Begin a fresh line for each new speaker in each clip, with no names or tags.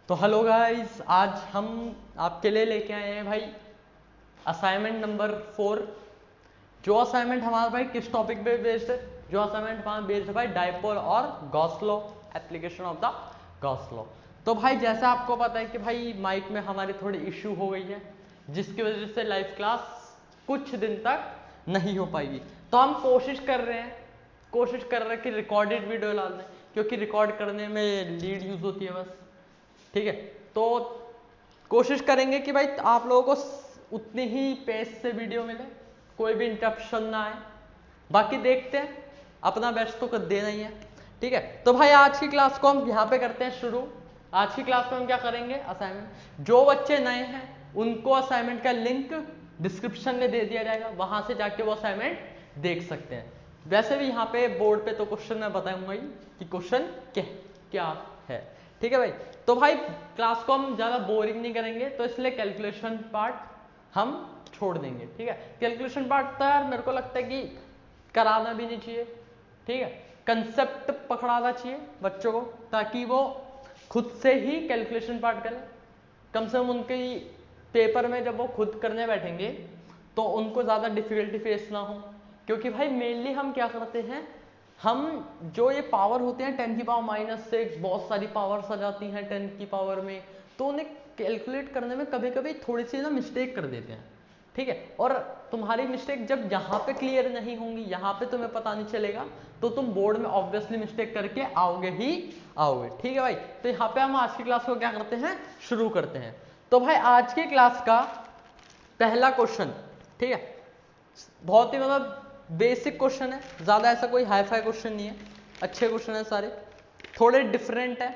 तो hello guys, आज हम आपके लिए लेके आए हैं भाई असाइनमेंट नंबर 4। जो असाइनमेंट हमारा भाई किस टॉपिक पे बेस्ड है? जो असाइनमेंट हमारा बेस्ड है भाई डाइपोल और Gauss law, application of the Gauss law. तो भाई जैसा आपको पता है कि भाई माइक में हमारी थोड़ी इश्यू हो गई है, जिसकी वजह से लाइव क्लास कुछ दिन तक नहीं हो पाएगी। तो हम कोशिश कर रहे हैं कि रिकॉर्डेड वीडियो डाल दें, क्योंकि रिकॉर्ड करने में लीड यूज होती है बस। ठीक है, तो कोशिश करेंगे कि भाई आप लोगों को उतनी ही पेस से वीडियो मिले, कोई भी इंटरप्शन ना आए। बाकी देखते हैं, अपना बेस्ट तो कर देना ही है। ठीक है, तो भाई आज की क्लास को हम यहाँ पे करते हैं शुरू। आज की क्लास में हम क्या करेंगे? असाइनमेंट। जो बच्चे नए हैं उनको असाइनमेंट का लिंक डिस्क्रिप्शन में दे दिया जाएगा, वहां से जाके वो असाइनमेंट देख सकते हैं। वैसे भी यहाँ पे बोर्ड पे तो क्वेश्चन मैं बताऊंगा ही कि क्वेश्चन क्या है। ठीक है भाई, तो भाई क्लास को हम ज़्यादा बोरिंग नहीं करेंगे, तो इसलिए कैलकुलेशन पार्ट हम छोड़ देंगे। ठीक है, कैलकुलेशन पार्ट तो यार मेरे को लगता है कि कराना भी नहीं चाहिए। ठीक है, कंसेप्ट पकड़ाना चाहिए बच्चों को, ताकि वो खुद से ही कैलकुलेशन पार्ट करें। कम से कम उनके पेपर में जब वो खुद करने बैठेंगे तो उनको ज़्यादा डिफिकल्टी फेस ना हो। क्योंकि भाई मेनली हम क्या करते हैं, हम जो ये पावर होते हैं 10 की पावर -6, बहुत सारी पावर्स आ जाती हैं 10 की पावर में, तो उन्हें कैलकुलेट करने में कभी कभी थोड़ी सी ना मिस्टेक कर देते हैं। ठीक है, और तुम्हारी मिस्टेक जब यहाँ पे क्लियर नहीं होंगी, यहाँ पे तुम्हें पता नहीं चलेगा, तो तुम बोर्ड में ऑब्वियसली मिस्टेक करके आओगे ही आओगे। ठीक है भाई, तो यहाँ पे हम आज की क्लास को क्या करते हैं, शुरू करते हैं। तो भाई आज की क्लास का पहला क्वेश्चन, ठीक है, बहुत ही मतलब बेसिक क्वेश्चन है, ज्यादा ऐसा कोई हाई फाई क्वेश्चन नहीं है, अच्छे क्वेश्चन है सारे, थोड़े डिफरेंट है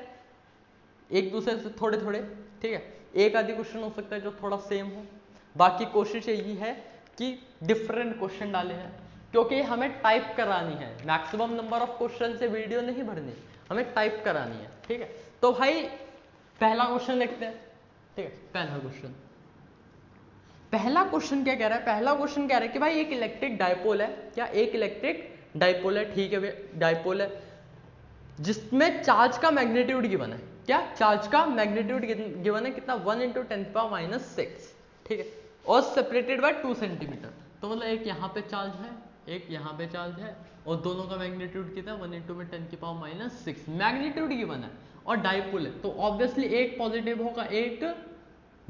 एक दूसरे से थोड़े थोड़े। ठीक है, एक आधी क्वेश्चन हो सकता है जो थोड़ा सेम हो, बाकी कोशिश यही है कि डिफरेंट क्वेश्चन डाले हैं, क्योंकि हमें टाइप करानी है। मैक्सिमम नंबर ऑफ क्वेश्चन से वीडियो नहीं भरनी, हमें टाइप करानी है। ठीक है, तो भाई पहला क्वेश्चन देखते हैं। ठीक है, पहला क्वेश्चन क्या कह रहा है? पहला क्वेश्चन कह रहा है कि भाई एक इलेक्ट्रिक डाइपोल है। क्या? एक इलेक्ट्रिक डाइपोल है। ठीक है, डाइपोल है जिसमें चार्ज का मैग्नीट्यूड गिवन है। क्या? चार्ज का मैग्नीट्यूड गिवन है कितना? 1 × 10⁻⁶। ठीक है, और सेपरेटेड बाय 2 सेंटीमीटर। तो मतलब एक यहाँ पे चार्ज है, एक यहाँ पे चार्ज है, और दोनों का मैग्नीट्यूड कितना? 1 × 10⁻⁶। मैग्नीट्यूड गिवन है और डाइपोल है, तो ऑब्वियसली एक पॉजिटिव होगा, एक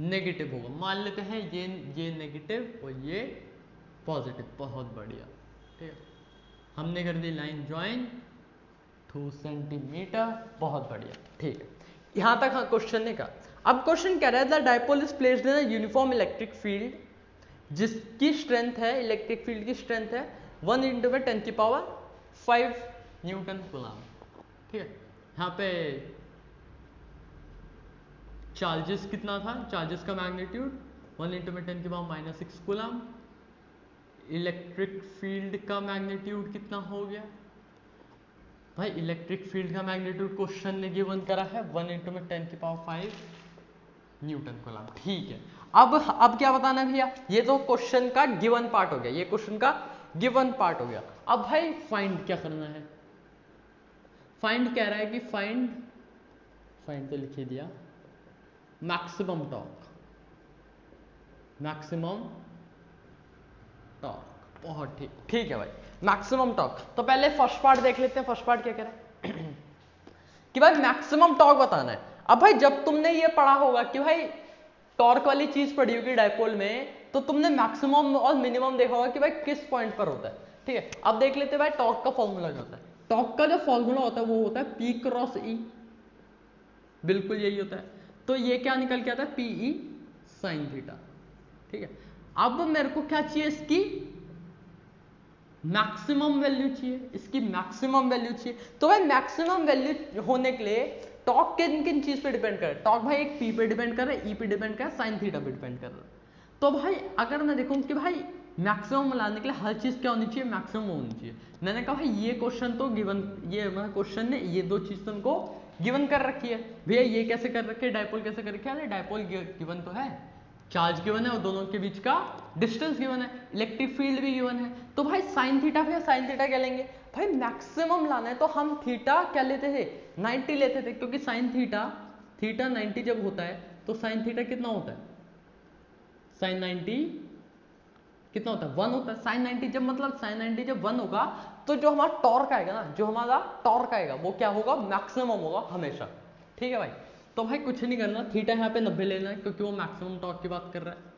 नेगेटिव होगा। मान लेते हैं ये नेगेटिव और ये पॉजिटिव। बहुत बढ़िया। ठीक है, हमने कर दी लाइन ज्वाइन 2 सेंटीमीटर। बहुत बढ़िया। ठीक है, यहां तक हाँ क्वेश्चन ने कहा। अब क्वेश्चन कह रहा है the dipole is placed in a uniform electric field, जिसकी स्ट्रेंथ है, इलेक्ट्रिक फील्ड की स्ट्रेंथ है 1 × 10⁵ न्यूटन कूलम। ठीक है, यहाँ पे चार्जेस कितना था? चार्जेस का मैग्नीट्यूड 1 × 10⁻⁶ कूलम। इलेक्ट्रिक फील्ड का मैग्नीट्यूड कितना हो गया भाई? इलेक्ट्रिक फील्ड का मैग्नीट्यूड क्वेश्चन ने गिवन करा है 1 × 10⁵ न्यूटन कूलम। ठीक है, अब क्या बताना है भैया? ये तो क्वेश्चन का गिवन पार्ट हो गया, ये क्वेश्चन का गिवन पार्ट हो गया। अब भाई फाइंड क्या करना है? फाइंड कह रहा है कि फाइंड तो लिख ही दिया, मैक्सिमम टॉर्क। मैक्सिमम टॉर्क, बहुत ठीक। ठीक है भाई, मैक्सिमम टॉर्क। तो पहले फर्स्ट पार्ट देख लेते हैं। फर्स्ट पार्ट क्या कह रहा है कि भाई मैक्सिमम टॉर्क बताना है। अब भाई जब तुमने ये पढ़ा होगा कि भाई टॉर्क वाली चीज पढ़ी होगी डाइपोल में, तो तुमने मैक्सिमम और मिनिमम देखा होगा कि भाई किस पॉइंट पर होता है। ठीक है, अब देख लेते हैं भाई टॉर्क का फॉर्मूला क्या होता है। टॉर्क का जो फॉर्मूला होता है वो होता है P×E। बिल्कुल यही होता है। तो ये क्या निकल के आता है? PE sin theta. ठीक है, अब मेरे को क्या चाहिए? इसकी मैक्सिमम वैल्यू चाहिए, इसकी मैक्सिमम वैल्यू चाहिए। तो भाई मैक्सिमम वैल्यू होने के लिए टॉर्क किन किन चीज पे डिपेंड कर रहा है? टॉर्क भाई एक P पे डिपेंड कर रहा है, E पे डिपेंड कर रहा है, साइन थीटा पे डिपेंड कर रहा है। तो भाई अगर मैं देखूं कि भाई मैक्सिमम लाने के लिए हर चीज क्या होनी चाहिए? मैक्सिमम होनी चाहिए। मैंने कहा भाई ये क्वेश्चन तो गिवन, ये क्वेश्चन ने ये दो चीज तुमको गिवन कर रखी है भैया। ये कैसे कर रखी है? डाइपोल कैसे कर रखी है? डाइपोल गिवन तो है, चार्ज गिवन है और दोनों के बीच का डिस्टेंस गिवन है, इलेक्ट्रिक फील्ड भी गिवन है। तो भाई साइन थीटा, भैया साइन थीटा क्या लेंगे? भाई मैक्सिमम लाना है तो हम थीटा क्या लेते थे? 90 लेते थे, क्योंकि साइन थीटा थीटा 90 जब होता है तो साइन थीटा कितना होता है, साइन 90 कितना होता है, 1 होता है। साइन 90 जब मतलब साइन 90 जब 1 होगा तो जो हमारा टॉर्क आएगा ना, जो हमारा टॉर्क आएगा वो क्या होगा, मैक्सिमम होगा हमेशा। ठीक है भाई, तो भाई कुछ नहीं करना, थीटा यहाँ पे 90 लेना है क्योंकि वो मैक्सिमम टॉर्क की बात कर रहा है।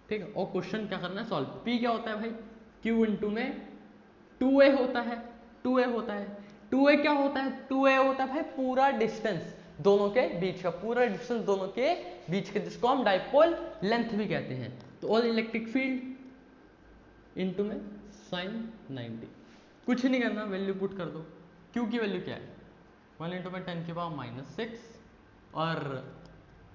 ठीक है, और क्वेश्चन क्या करना है, सॉल्व। पी क्या होता है भाई, क्यू इंटू में 2a होता है, 2a होता है। 2a क्या होता है, 2a होता है भाई पूरा डिस्टेंस दोनों के बीच का, पूरा डिस्टेंस दोनों के बीच के, जिसको हम डाइपोल लेंथ भी कहते हैं। तो ऑल इलेक्ट्रिक फील्ड इनटू में साइन 90, कुछ नहीं करना, वैल्यू पुट कर दो। क्यू की वैल्यू क्या है, 1 इंटू में 10 की पावर -6, और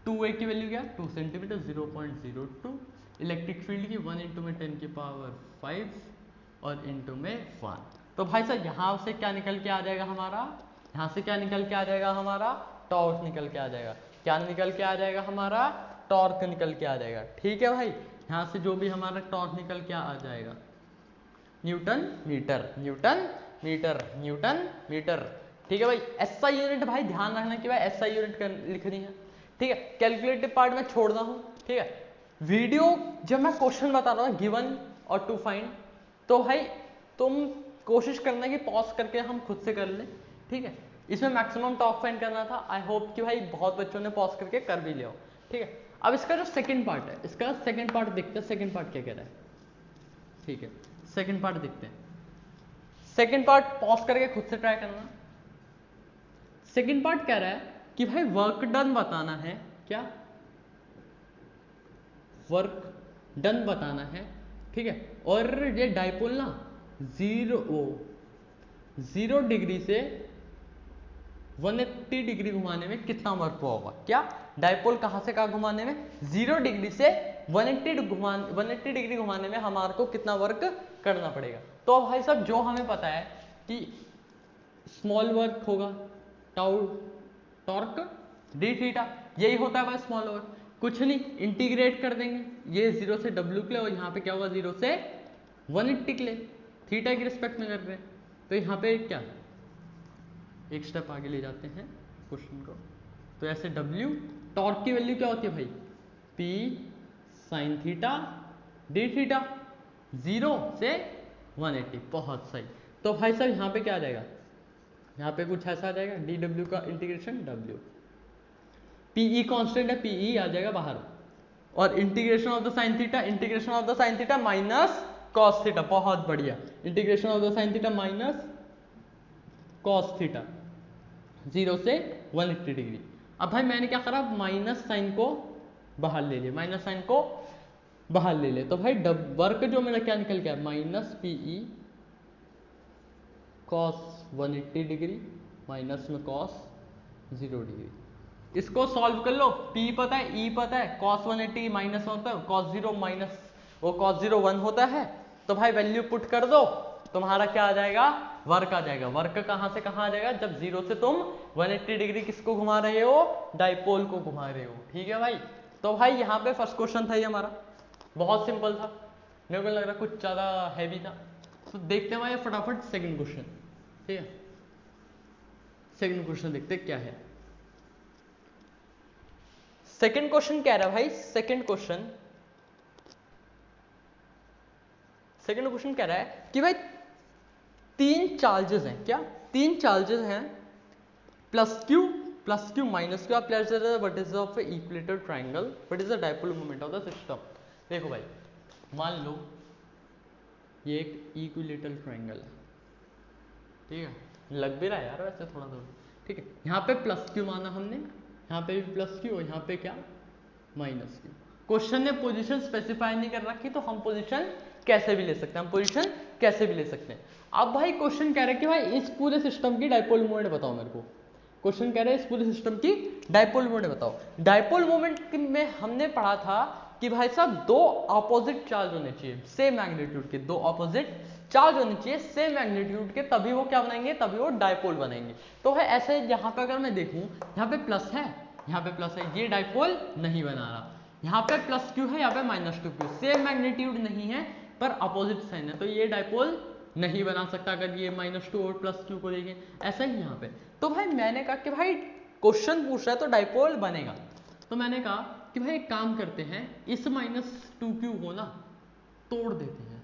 2a की वैल्यू क्या है, 2 सेंटीमीटर 0.02। इलेक्ट्रिक फील्ड की 1 इंटू में 10 की पावर 5 और इंटू में 1। तो भाई साहब यहाँ से क्या निकल के आ जाएगा हमारा, यहाँ से क्या निकल के आ जाएगा हमारा, टॉर्क निकल के आ जाएगा। क्या निकल के आ जाएगा हमारा, टॉर्क निकल के आ जाएगा। ठीक है भाई, यहाँ से जो भी हमारा टॉर्क निकल के आ जाएगा, newton metre, newton metre, newton metre. ठीक है भाई, एसआई यूनिट भाई ध्यान रखना कि भाई एसआई यूनिट लिखनी है। ठीक है, कैलकुलेटिव पार्ट में छोड़ रहा हूँ। ठीक है, वीडियो जब मैं क्वेश्चन बता रहा हूँ गिवन और टू फाइंड, तो भाई तुम कोशिश करना कि पॉज करके हम खुद से कर लें। ठीक है, इसमें मैक्सिमम टॉप फाइंड करना था। आई होप कि भाई बहुत बच्चों ने पॉज करके कर भी लिया हो। ठीक है, अब इसका जो सेकंड पार्ट है, इसका सेकंड पार्ट देखते हैं, सेकंड पार्ट क्या कह रहा है। ठीक है, सेकंड पार्ट देखते हैं। सेकंड पार्ट पॉज करके खुद से ट्राई करना। सेकंड पार्ट कह रहा है कि भाई वर्क डन बताना है, क्या वर्क डन बताना है। ठीक है, और ये डाइपोल ना 0 डिग्री से 180 डिग्री घुमाने में कितना वर्क होगा। क्या डाइपोल कहां से कहां घुमाने में, 0 डिग्री से 180 डिग्री घुमाने में हमारे को कितना वर्क करना पड़ेगा। तो भाई साहब जो हमें पता है कि स्मॉल वर्क होगा टाउ टॉर्क डी थीटा, यही होता है भाई स्मॉल वर्क। कुछ नहीं, इंटीग्रेट कर देंगे, ये 0 से W के लिए, और यहाँ पे क्या होगा 0 से 180 के लिए, थीटा की रिस्पेक्ट में कर रहे हैं। तो यहाँ पे क्या, एक स्टेप आगे ले जाते हैं क्वेश्चन को। तो ऐसे W टॉर्क की वैल्यू क्या होती है भाई, P sine theta D theta, 0 से 180। बहुत सही। तो भाई साहब यहाँ पे क्या आ जाएगा, यहाँ पे कुछ ऐसा आ जाएगा, dw का इंटीग्रेशन w, PE कांस्टेंट है, PE आ जाएगा बाहर, और integration of the sine theta, integration of the sine theta minus cos theta. बहुत बढ़िया, integration of the sine theta minus cos theta, 0 से 180 डिग्री। अब भाई मैंने क्या करा, माइनस साइन को बाहर ले लिया, माइनस साइन को बाहर ले लिया। तो भाई वर्क जो मेरा क्या निकल गया, minus PE cos 180 degree minus में कॉस 0 डिग्री। इसको सॉल्व कर लो, P पता है, E पता है, cos 180 माइनस होता है, cos 0 माइनस वो cos 0 1 होता है। तो भाई वैल्यू पुट कर दो, तुम्हारा क्या आ जाएगा, वर्क आ जाएगा। वर्क कहाँ से कहाँ आ जाएगा, जब 0 से तुम 180 डिग्री किसको घुमा रहे हो, डाइपोल को घुमा रहे हो। ठीक है भाई, तो भाई यहाँ पे फर्स्ट क्वेश्चन था ये हमारा, बहुत सिंपल था, मेरे को लग रहा कुछ ज़्यादा हैवी था। तो देखते हैं भाई फटाफट सेकंड क्वेश्चन। ठीक है, सेकंड क्वेश्चन देखते क्या है। सेकंड क्वेश्चन कह रहा है भाई, सेकंड क्वेश्चन कह रहा है कि भाई 3 चार्जेस हैं, क्या 3 चार्जेस हैं, plus Q minus Q, what is of equilateral triangle, what is the dipole moment of the system. देखो भाई, मान लो ये एक इक्विलेटरल ट्रायंगल है, ठीक है, लग भी रहा है यार वैसे थोड़ा थोड़ा। ठीक है, यहाँ पे प्लस क्यू माना हमने, यहाँ पे भी प्लस क्यू और यहाँ पे क्या माइनस क्यू। क्वेश्चन ने पोजीशन स्पेसिफाई नहीं कर रखी, तो हम पोजीशन कैसे भी ले सकते हैं, हम पोजीशन कैसे भी ले सकते हैं। अब भाई क्वेश्चन कह रहा है कि भाई इस पूरे सिस्टम की डाइपोल मोमेंट बताओ मेरे को। क्वेश्चन कह रहा है इस पूरे सिस्टम की डाइपोल मोमेंट बताओ। डाइपोल मोमेंट में हमने पढ़ा था कि भाई साहब 2 अपोजिट चार्ज होने चाहिए सेम मैग्नीट्यूड के, 2 अपोजिट चार्ज होने चाहिए सेम मैग्नीट्यूड के, तभी वो क्या बनाएंगे, तभी वो डाइपोल बनेंगे। तो है ऐसे, यहाँ पे अगर मैं देखूं, यहाँ पे प्लस है, यहाँ पे प्लस है, ये डाइपोल नहीं बना रहा। यहाँ पे प्लस क्यू है, यहाँ पे minus two Q, same magnitude नहीं है पर अपोजिट साइन है, तो ये डाइपोल नहीं बना सकता अगर ये -2 और प्लस क्यू को देखें। ऐसा ही यहाँ पे। तो भाई मैंने कहा कि भाई क्वेश्चन पूछ रहा है तो डाइपोल बनेगा। तो मैंने कहा कि भाई एक काम करते हैं, इस -2q को ना तोड़ देते हैं,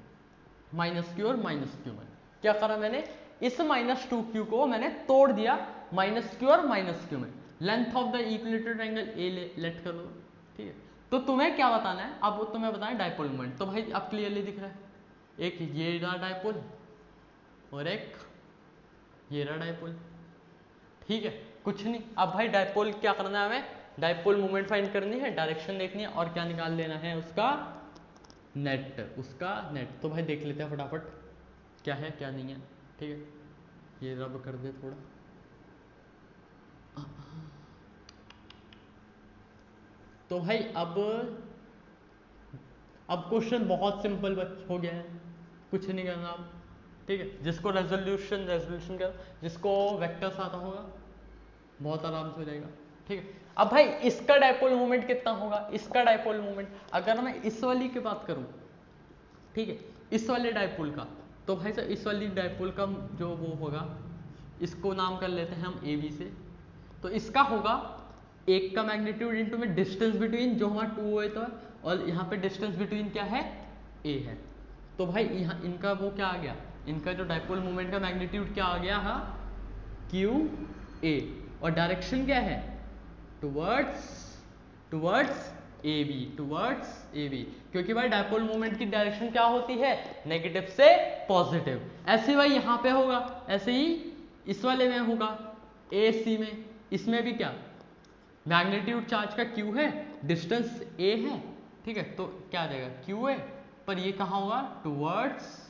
-q और -q में। क्या करा मैंने, इस -2q को मैंने तोड़ दिया -q और -q में। Length of the equilateral triangle a let करो, ठीक है। तो तुम्हें क्या बताना है, अब वो तुम्हें बताना है डाइपोल मोमेंट। तो भाई अब क्लियरली दिख रहा है, एक ये रहा डाइपोल और एक ये रहा डाइपोल, ठीक है। कुछ नहीं, अब भाई डाइपोल क्या करना है, हमें डाइपोल मोमेंट फाइंड करनी है, डायरेक्शन देखनी है और क्या निकाल लेना है, उसका नेट, उसका नेट। तो भाई देख लेते हैं फटाफट क्या है क्या नहीं है, ठीक है। ये रब कर दे थोड़ा, तो भाई अब क्वेश्चन बहुत सिंपल हो गया है, कुछ नहीं करना अब, ठीक है। जिसको रेजोल्यूशन कर, जिसको वेक्टर्स आता होगा बहुत आराम से हो जाएगा, ठीक है। अब भाई इसका डाइपोल मोमेंट कितना होगा, इसका डाइपोल मोमेंट अगर मैं इस वाली की बात करूं, ठीक है, इस वाले डाइपोल का, तो भाई साहब इस वाली डाइपोल का जो वो होगा, इसको नाम कर लेते हैं हम AB से। तो इसका होगा एक का मैग्नीट्यूड इंटू में डिस्टेंस बिटवीन, जो हमारा 2 है तो है, और यहाँ पे डिस्टेंस बिटवीन क्या है, A है। तो भाई यहाँ इनका वो क्या आ गया, इनका जो डाइपोल मोमेंट का मैग्नीट्यूड क्या आ गया, हाँ QA, और डायरेक्शन क्या है, टुवर्ड्स AB, क्योंकि भाई डाइपोल मोमेंट की डायरेक्शन क्या होती है, नेगेटिव से पॉजिटिव। ऐसे भाई यहाँ पे होगा, ऐसे ही इस वाले में होगा AC में, इसमें भी क्या मैग्नीट्यूड चार्ज का Q है, डिस्टेंस A है, ठीक है। तो क्या आ जाएगा QA, पर ये कहाँ होगा, टुवर्ड्स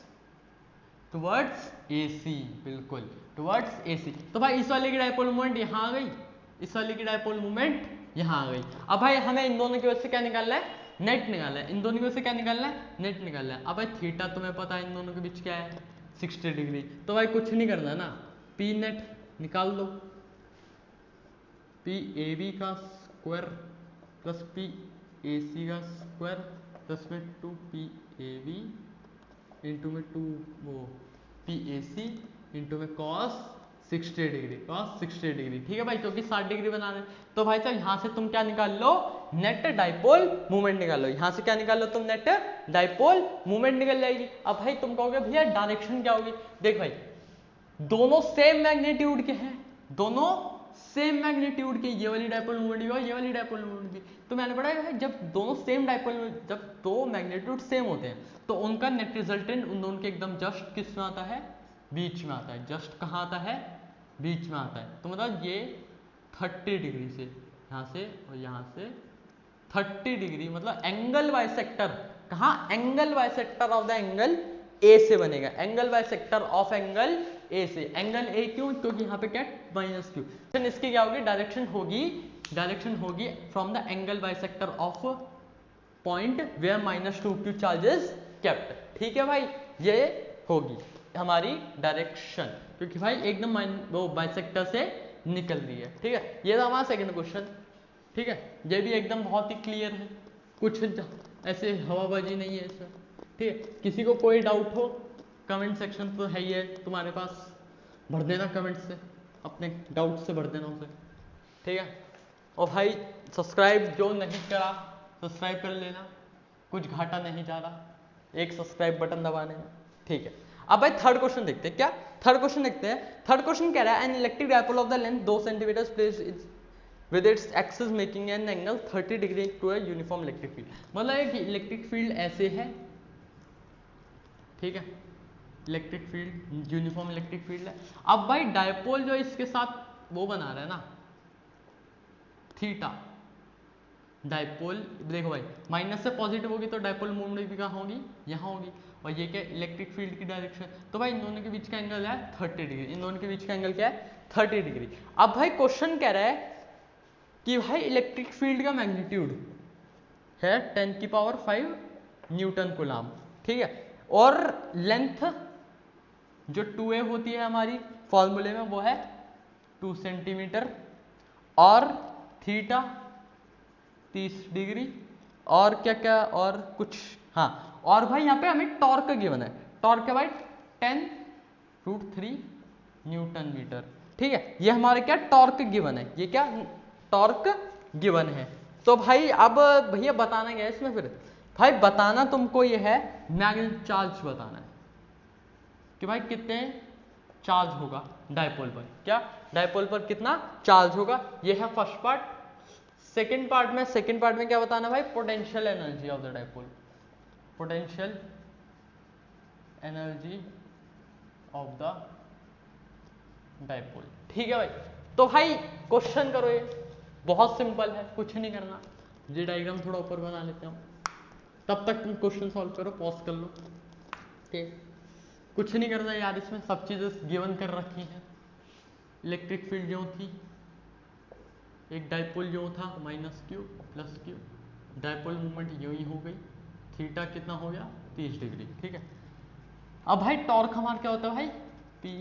AC, बिल्कुल टुवर्ड्स AC। तो भाई इस वाले की डाइपोल मोमेंट यहाँ आ गई, इस वाले की डाइपोल मोमेंट यहाँ आ गई। अब भाई हमें इन दोनों की वजह से क्या निकालना है, नेट निकालना है। इन दोनों की वजह से क्या निकालना है, नेट निकालना है। अब भाई थीटा तुम्हें पता है इन दोनों के बीच क्या है, 60 डिग्री। तो भाई कुछ नहीं करना ना, P नेट निकाल दो, PAB का स्क्वायर प्लस PAC का स्क्वायर प्लस में 2PAB इंटू में 2 वो PAC इंटू में cos 60 डिग्री, ठीक है भाई, क्योंकि 60 डिग्री बना रहे हैं। तो भाई साहब यहाँ से तुम क्या निकाल लो, नेट डाइपोल मूवमेंट निकाल लो। यहाँ से क्या निकाल लो तुम, नेट डाइपोल मूवमेंट निकल जाएगी। अब भाई तुम कहोगे भैया डायरेक्शन क्या होगी, देख भाई दोनों सेम मैग्नीट्यूड के हैं, दोनों सेम मैग्नीट्यूड के, ये वाली डाइपोल मूवमेंट भी और ये वाली डाइपोल मूवमेंट भी। तो मैंने पढ़ा है जब दोनों सेम डाइपोल, जब दो मैग्नीट्यूड सेम होते हैं तो उनका नेट रिजल्टेंट उन दोनों के एकदम जस्ट किस में आता है, बीच में आता है। जस्ट कहाँ आता है, बीच में आता है। तो मतलब ये 30 डिग्री से यहाँ से और यहाँ से 30 डिग्री, मतलब एंगल बाइसेक्टर, कहाँ, angle bisector of the angle A से बनेगा, angle bisector of angle A से। एंगल ए क्यों, क्योंकि यहाँ पे क्या -q। इसकी क्या होगी, डायरेक्शन होगी from the angle bisector of point where -2q charges kept, ठीक है भाई। ये होगी हमारी डायरेक्शन, क्योंकि भाई एकदम वो बाइसेक्टर से निकल रही है, ठीक है। ये था हमारा सेकंड क्वेश्चन, ठीक है। ये भी एकदम बहुत ही क्लियर है, कुछ ऐसे हवाबाजी नहीं है इसमें, ठीक है। किसी को कोई डाउट हो, कमेंट सेक्शन तो है ही है तुम्हारे पास, भर देना कमेंट से, अपने डाउट से भर देना उसे, ठीक है। और भाई सब्सक्राइब जो नहीं करा सब्सक्राइब कर लेना, कुछ घाटा नहीं जा रहा एक सब्सक्राइब बटन दबाने में, ठीक है। अब भाई थर्ड क्वेश्चन देखते हैं, क्या थर्ड क्वेश्चन देखते हैं। थर्ड क्वेश्चन कह रहा है an electric dipole of the length 2 centimetre placed with its axis making an angle 30 degree to a uniform electric field. मतलब एक इलेक्ट्रिक फील्ड ऐसे है, ठीक है, electric field uniform electric field है। अब भाई डाइपोल जो इसके साथ वो बना रहा है ना, थीटा, डाइपोल देखो भाई माइनस से पॉजिटिव होगी तो डाइपोल मूवमेंट भी कहाँ होगी, यहाँ होगी। और ये क्या, इलेक्ट्रिक फील्ड की डायरेक्शन। तो भाई इन दोनों के बीच का एंगल है 30 डिग्री, इन दोनों के बीच का एंगल क्या है 30 डिग्री। अब भाई क्वेश्चन कह रहा है कि भाई इलेक्ट्रिक फील्ड का मैग्नीट्यूड है 10⁵ न्यूटन कूलम, ठीक है। और लेंथ जो 2a होती है हमारी फॉर्मूले में वो है 2 सेंटीमीटर, और थीटा 30 डिग्री, और क्या क्या और कुछ, हाँ। और भाई यहाँ पे हमें टॉर्क गिवन है, टॉर्क है भाई 10√3 न्यूटन मीटर, ठीक है, ये हमारे क्या टॉर्क गिवन है, ये क्या टॉर्क गिवन है। तो भाई अब भैया बताना क्या है इसमें, फिर भाई बताना तुमको ये है मैग्नेटिक चार्ज बताना है कि भाई कितने चार्ज होगा डायपोल पर, क्या डायपोल पर कितना चार्ज होगा, ये है फर्स्ट पार्ट। सेकंड पार्ट में क्या बताना भाई, potential energy of the dipole, potential energy of the dipole. ठीक है भाई, तो भाई क्वेश्चन करो, ये बहुत सिंपल है, कुछ नहीं करना। ये डायग्राम थोड़ा ऊपर बना लेते हैं, तब तक तुम क्वेश्चन सॉल्व करो, पॉज कर लो। ठीक, कुछ नहीं करना यार, इसमें सब चीजें गिवन कर रखी हैं। इलेक्ट्रिक फील्ड जो थी, एक डायपोल जो था minus Q plus Q, dipole movement यूं ही हो गई, थीटा कितना हो गया 30 डिग्री। ठीक है, अब भाई टॉर्क हमारा क्या होता है भाई, पी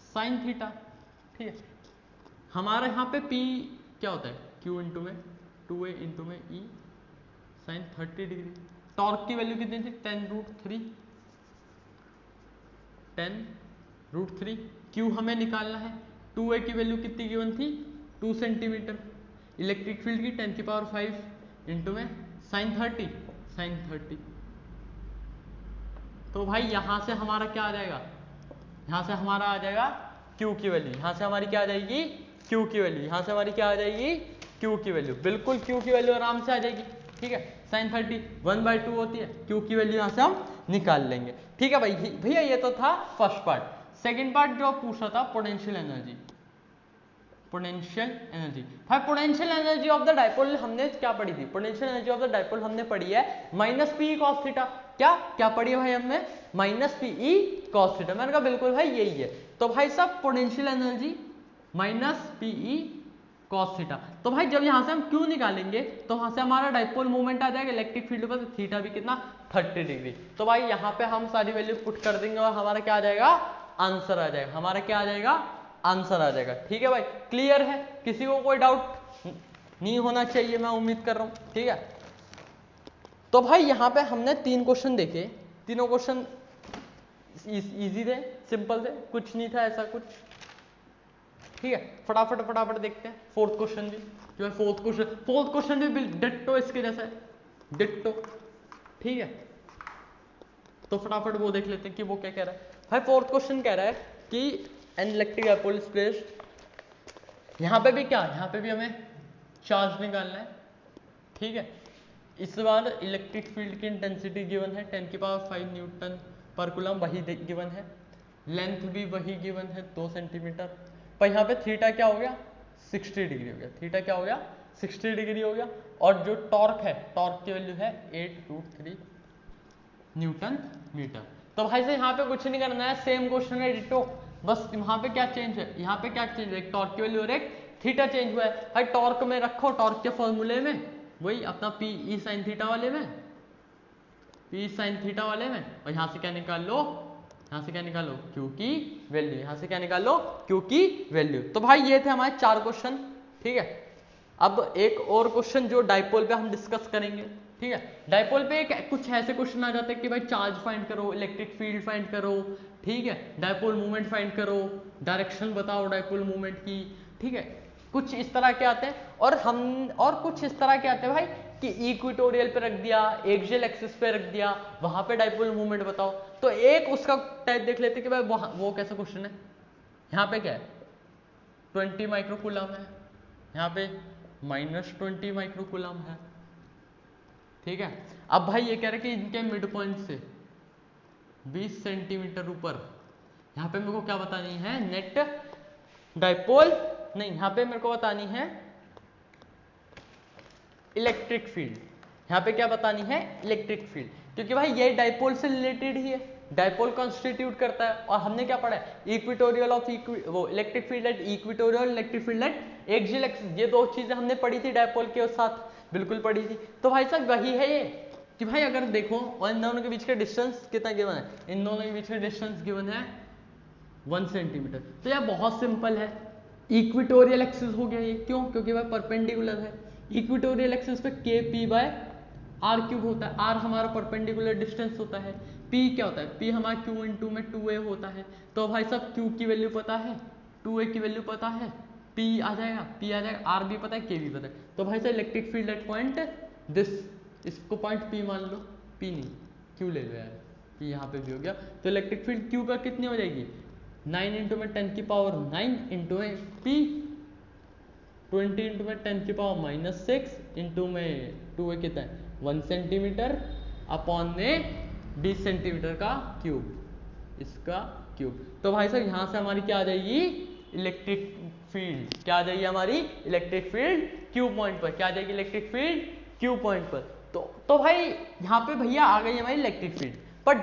साइन थीटा। ठीक है, हमारा यहाँ पे पी क्या होता है, क्यू इंटू में 2a इंटू में ई साइन 30 डिग्री। टॉर्क की वैल्यू कितनी थी 10√3, क्यू हमें निकालना है, 2a की वैल्यू कितनी गिवन थी 2 सेंटीमीटर, इलेक्ट्रिक फील्ड की 10⁵ इंटू में साइन 30। तो भाई यहां से हमारा क्या आ जाएगा, यहां से हमारा आ जाएगा Q की वैल्यू, यहां से हमारी क्या आ जाएगी Q की वैल्यू, यहां से हमारी क्या आ जाएगी Q की वैल्यू, बिल्कुल Q की वैल्यू आराम से आ जाएगी। ठीक है, साइन 30 1/2 होती है, Q की वैल्यू यहां से हम निकाल लेंगे। ठीक है भाई, भैया ये तो था फर्स्ट पार्ट। सेकेंड पार्ट जो पूछा था पोटेंशियल एनर्जी, भाई potential energy of the dipole हमने क्या पढ़ी थी, potential energy of the dipole हमने पढ़ी है -P cos थीटा। क्या पढ़ी है भाई हमने, -Pe cos थीटा। मैंने कहा बिल्कुल भाई यही है। तो भाई साहब potential energy -Pe cos theta. तो भाई जब यहां से हम क्यू निकालेंगे तो वहां से हमारा डायपोल मूवमेंट आ जाएगा इलेक्ट्रिक फील्ड पर, थीटा भी कितना 30 डिग्री। तो भाई यहाँ पे हम सारी वैल्यू पुट कर देंगे और हमारा क्या आ जाएगा, आंसर आ जाएगा, हमारा क्या आ जाएगा, आंसर आ जाएगा। ठीक है भाई, क्लियर है, किसी को कोई डाउट नहीं होना चाहिए, मैं उम्मीद कर रहा हूं। ठीक है, तो भाई यहाँ पे हमने 3 क्वेश्चन देखे, तीनों क्वेश्चन इजी थे, सिंपल थे, कुछ नहीं था ऐसा कुछ। ठीक है, फटाफट देखते हैं फोर्थ क्वेश्चन भी, जो है फोर्थ क्वेश्चन भी डिट्टो इसके जैसा है, डिट्टो। ठीक है, तो फटाफट वो देख लेते हैं कि वो क्या कह रहा है। भाई फोर्थ क्वेश्चन कह रहा है कि an electric dipole is placed, यहाँ पे भी क्या, यहाँ पे भी हमें चार्ज निकालना है। ठीक है, इस बार इलेक्ट्रिक फील्ड की इंटेंसिटी गिवन है 10⁵ न्यूटन पर कूलम, वही गिवन है, लेंथ भी वही गिवन है 2 सेंटीमीटर, पर यहाँ पे थीटा क्या हो गया 60 डिग्री हो गया, थीटा क्या हो गया 60 डिग्री हो गया। और जो टॉर्क है, टॉर्क की वैल्यू है 8√3 न्यूटन मीटर। तो भाई से यहाँ पे कुछ नहीं करना है, सेम क्वेश्चन है डिटो, बस यहाँ पे क्या चेंज है, यहाँ पे क्या चेंज है, एक टॉर्क की वैल्यू और एक थीटा चेंज हुआ है। भाई टॉर्क में रखो, टॉर्क के फॉर्मूले में वही अपना Pe sin थीटा वाले में, P sin थीटा वाले में, और यहाँ से क्या निकाल लो, यहाँ से क्या निकालो Q की वैल्यू, यहाँ से क्या निकालो Q की वैल्यू। तो भाई ये थे हमारे 4 क्वेश्चन। ठीक है, अब एक और क्वेश्चन जो डायपोल पे हम डिस्कस करेंगे। ठीक है, डायपोल पे कुछ ऐसे क्वेश्चन आ जाते हैं कि भाई चार्ज फाइंड करो, इलेक्ट्रिक फील्ड फाइंड करो, ठीक है, डायपोल मूवमेंट फाइंड करो, डायरेक्शन बताओ डायपोल मूवमेंट की। ठीक है, कुछ इस तरह के आते हैं, और कुछ इस तरह के आते हैं भाई कि इक्वेटोरियल पे रख दिया, एक्सियल एक्सिस पे रख दिया, वहां पे डायपोल मूवमेंट बताओ। तो एक उसका टाइप देख लेते कि भाई वो कैसा क्वेश्चन है। यहाँ पे क्या है 20 माइक्रोकूलम है, यहाँ पे -20 माइक्रोकूलम है। ठीक है, अब भाई ये कह रहे कि इनके मिड पॉइंट से 20 सेंटीमीटर ऊपर, यहाँ पे मेरे को क्या बतानी है, नेट डायपोल नहीं, यहाँ पे मेरे को बतानी है इलेक्ट्रिक फील्ड। यहाँ पे क्या बतानी है, इलेक्ट्रिक फील्ड, क्योंकि भाई ये डायपोल से रिलेटेड ही है, डायपोल कॉन्स्टिट्यूट करता है। और हमने क्या पढ़ा है, इक्वेटोरियल ऑफ वो electric field at equatorial, electric field at axial axis, ये 2 चीजें हमने पढ़ी थी डायपोल के साथ, बिल्कुल पढ़ी थी। तो भाई साहब वही है ये कि भाई अगर देखो, और इन दोनों के बीच का डिस्टेंस कितना गिवन है, इन दोनों के बीच का डिस्टेंस गिवन है 1 सेंटीमीटर। तो यह बहुत सिंपल है, इक्वेटोरियल एक्सिस हो गया ये, क्यों, क्योंकि भाई परपेंडिकुलर है। इक्वेटोरियल एक्सिस पे kp/r³ होता है, r हमारा परपेंडिकुलर डिस्टेंस होता है, p क्या होता है, p हमारा q इंटू में 2a होता है। तो भाई साहब q की वैल्यू पता है 2a की वैल्यू पता है, p आ जाएगा, r भी पता है, k भी पता है। तो भाई साहब electric field at point this, इसको पॉइंट p मान लो, p नहीं q ले लो यार, p यहाँ पे भी हो गया। तो इलेक्ट्रिक फील्ड q का कितनी हो जाएगी, 9 इंटू में 10 की पावर 9 इंटू में p, 20 इंटू में 10 की पावर -6 इंटू में 2a कितना है 1 सेंटीमीटर अपॉन में 20 सेंटीमीटर का क्यूब, इसका क्यूब। तो भाई साहब यहाँ से हमारी क्या आ जाएगी, इलेक्ट्रिक फील्ड क्या आ जाएगी हमारी, इलेक्ट्रिक फील्ड क्यू पॉइंट पर, क्या आ जाएगी इलेक्ट्रिक फील्ड क्यू पॉइंट पर। तो भाई यहाँ पे भैया आ गई हमारी इलेक्ट्रिक फील्ड। पर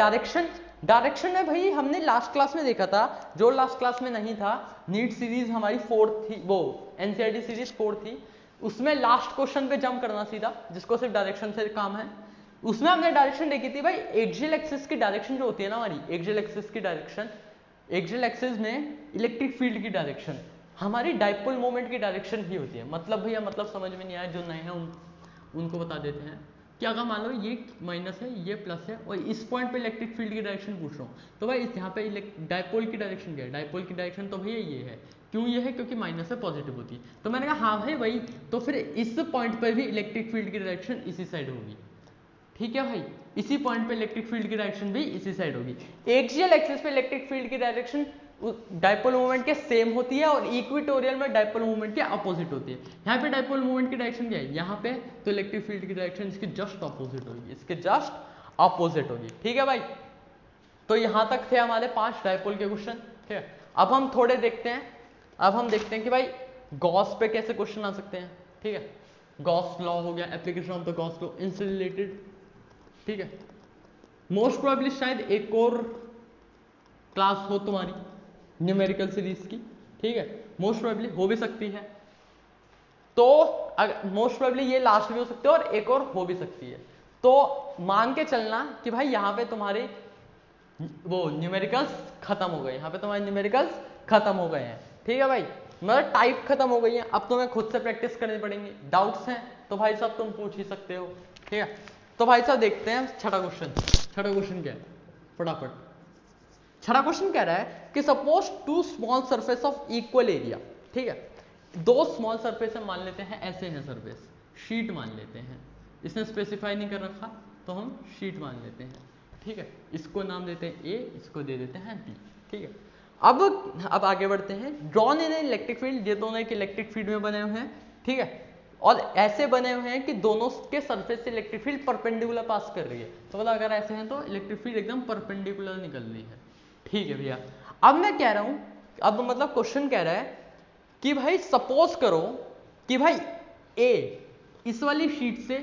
डायरेक्शन में भाई हमने लास्ट क्लास में देखा था, जो लास्ट क्लास में नहीं था, नीट सीरीज हमारी 4 थी, वो एनसीईआरटी सीरीज 4 थी, उसमें लास्ट क्वेश्चन पे जंप करना सीधा, जिसको सिर्फ डायरेक्शन से काम है। उसमें हमने डायरेक्शन देखी थी भाई, एक्सियल एक्सिस की डायरेक्शन जो होती है ना हमारी, एक्सियल एक्सिस की डायरेक्शन, एक्सियल एक्सिस में इलेक्ट्रिक फील्ड की डायरेक्शन हमारी डाइपोल मोमेंट की डायरेक्शन ही होती है। मतलब भैया मतलब समझ में नहीं आया, जो नए हैं उनको बता देते हैं कि अगर मान लो ये माइनस है, ये प्लस है, और इस पॉइंट पे इलेक्ट्रिक फील्ड की डायरेक्शन पूछ रहा हूँ, तो भाई यहाँ पे डाइपोल की डायरेक्शन क्या है, डाइपोल की डायरेक्शन तो भैया ये है। क्यों ये है, क्योंकि माइनस है पॉजिटिव होती है। तो मैंने कहा हाँ भाई वही, तो फिर इस पॉइंट पर भी इलेक्ट्रिक फील्ड की डायरेक्शन इसी साइड होगी, ठीक है भाई, इसी पॉइंट पे इलेक्ट्रिक फील्ड की डायरेक्शन भी इसी साइड होगी। एक्सियल एक्सिस पे इलेक्ट्रिक फील्ड की डायरेक्शन डाइपोल मोमेंट के सेम होती है, और इक्वेटोरियल में डाइपोल मोमेंट के अपोजिट होती है। यहाँ पे डाइपोल मोमेंट की डायरेक्शन क्या है, यहाँ पे, तो इलेक्ट्रिक फील्ड की डायरेक्शन इसके जस्ट अपोजिट होगी, इसके जस्ट अपोजिट होगी, ठीक है भाई। तो यहाँ तक थे हमारे 5 डाइपोल के क्वेश्चन, ठीक है। अब हम थोड़े देखते हैं, अब हम देखते हैं कि भाई गॉस पे कैसे क्वेश्चन आ सकते हैं, ठीक है। गॉस लॉ हो गया, application of the Gauss law, इनसे रिलेटेड, ठीक है। मोस्ट प्रोबेबली शायद एक और क्लास हो तुम्हारी न्यूमेरिकल सीरीज की, ठीक है, मोस्ट प्रोबेबली हो भी सकती है। तो मोस्ट प्रोबेबली ये लास्ट भी हो सकती है और एक और हो भी सकती है। तो मान के चलना कि भाई यहाँ पे तुम्हारे वो न्यूमेरिकल्स खत्म हो गए, यहाँ पे तुम्हारे न्यूमेरिकल्स खत्म हो गए हैं, ठीक है भाई, मतलब टाइप खत्म हो गई है। अब तुम्हें खुद से प्रैक्टिस करनी पड़ेंगी। डाउट्स हैं तो भाई साहब तुम पूछ ही सकते हो, ठीक है। तो भाई साहब देखते हैं छठा क्वेश्चन क्या है, फटाफट। छठा क्वेश्चन कह रहा है कि suppose 2 small surface of equal area, ठीक है, 2 स्मॉल सरफेस मान लेते हैं, ऐसे हैं सरफेस, शीट मान लेते हैं, इसने स्पेसिफाई नहीं कर रखा तो हम शीट मान लेते हैं, ठीक है। इसको नाम देते हैं ए, इसको दे देते हैं बी, ठीक है। अब आगे बढ़ते हैं। ड्रॉन इन इलेक्ट्रिक फील्ड, ये दोनों एक इलेक्ट्रिक फील्ड में बने हुए हैं, ठीक है, और ऐसे बने हुए हैं कि दोनों के सरफेस से इलेक्ट्रिक फील्ड परपेंडिकुलर पास कर रही है। तो मतलब अगर ऐसे हैं तो इलेक्ट्रिक फील्ड एकदम परपेंडिकुलर निकल रही है, ठीक है भैया। अब मैं कह रहा हूं, अब मतलब क्वेश्चन कह रहा है कि भाई सपोज करो कि भाई ए इस वाली शीट से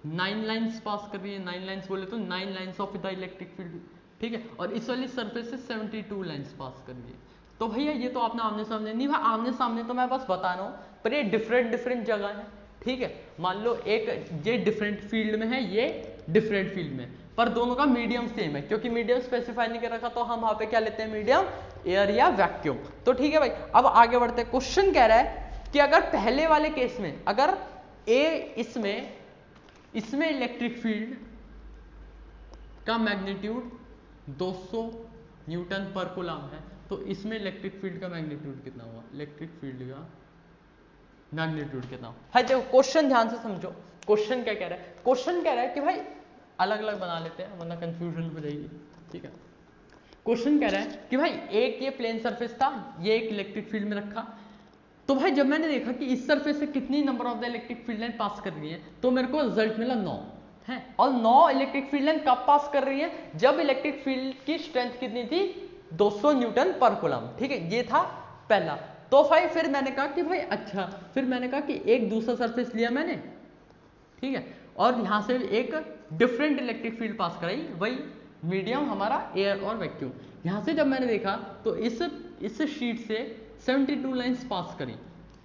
9 लाइंस पास कर रही है, 9 लाइंस बोले तो 9 lines of the electric field, ठीक है, और इस वाली सरफेस से 72 लाइंस पास कर रही है। तो भैया ये तो आपने आमने सामने नहीं, भाई आमने सामने तो मैं बस बता रहा हूं, पर ये डिफरेंट जगह है, ठीक है। मान लो एक ये डिफरेंट फील्ड में है, ये डिफरेंट फील्ड में, पर दोनों का मीडियम सेम है। क्योंकि मीडियम स्पेसिफाई नहीं कर रखा तो हम वहां पे क्या लेते हैं, मीडियम, एयर या वैक्यूम। तो ठीक है भाई, अब आगे बढ़ते हैं। क्वेश्चन कह रहा है कि अगर पहले वाले केस में अगर ए इसमें इलेक्ट्रिक फील्ड का मैग्नीट्यूड 200 न्यूटन पर कूलम है, तो इसमें इलेक्ट्रिक फील्ड का मैग्नीट्यूड कितना हुआ, इलेक्ट्रिक फील्ड का मैग्नीट्यूड कितना हुआ। हाँ देखो क्वेश्चन ध्यान से समझो, क्वेश्चन क्या कह रहा है। क्वेश्चन कह रहा है कि भाई अलग अलग बना लेते हैं वरना कंफ्यूजन हो जाएगी, ठीक है। क्वेश्चन कह रहा है कि भाई एक ये प्लेन सरफेस था, ये एक इलेक्ट्रिक फील्ड में रखा, तो भाई जब मैंने देखा कि इस सरफेस से कितनी number of the electric field line pass कर रही है, तो मेरे को रिजल्ट मिला 9 है। और 9 इलेक्ट्रिक फील्ड लाइन कब पास कर रही है, जब इलेक्ट्रिक फील्ड की स्ट्रेंथ कितनी थी, 200 न्यूटन पर कूलम, ठीक है, ये था पहला। तो भाई फिर मैंने कहा कि भाई अच्छा, फिर मैंने कहा कि एक दूसरा सरफेस लिया मैंने, ठीक है, और यहां से एक डिफरेंट इलेक्ट्रिक फील्ड पास कराई, वही मीडियम हमारा एयर और वैक्यूम। यहां से जब मैंने देखा तो इस शीट से 72 लाइंस पास करी,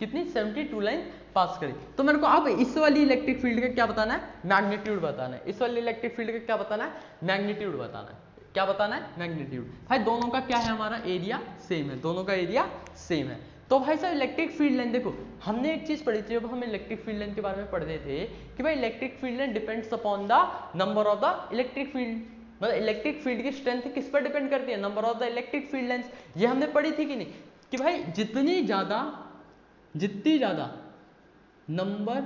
कितनी 72 लाइन पास करी। तो मेरे को अब इस वाली इलेक्ट्रिक फील्ड का क्या बताना है, मैग्नीट्यूड बताना है। इस वाली इलेक्ट्रिक फील्ड का क्या बताना है, मैग्नीट्यूड बताना है। क्या बताना है, मैग्नीट्यूड। भाई दोनों का क्या है, हमारा एरिया सेम है, दोनों का एरिया सेम है। तो भाई साहब इलेक्ट्रिक फील्ड लाइन देखो, हमने एक चीज पढ़ी थी जब हम इलेक्ट्रिक फील्ड लाइन के बारे में पढ़ते थे कि भाई electric field line depends upon the number of the electric field, मतलब इलेक्ट्रिक फील्ड की स्ट्रेंथ किस पर डिपेंड करती है, number of the electric field lines. ये हमने पढ़ी थी कि नहीं। कि भाई जितनी ज़्यादा number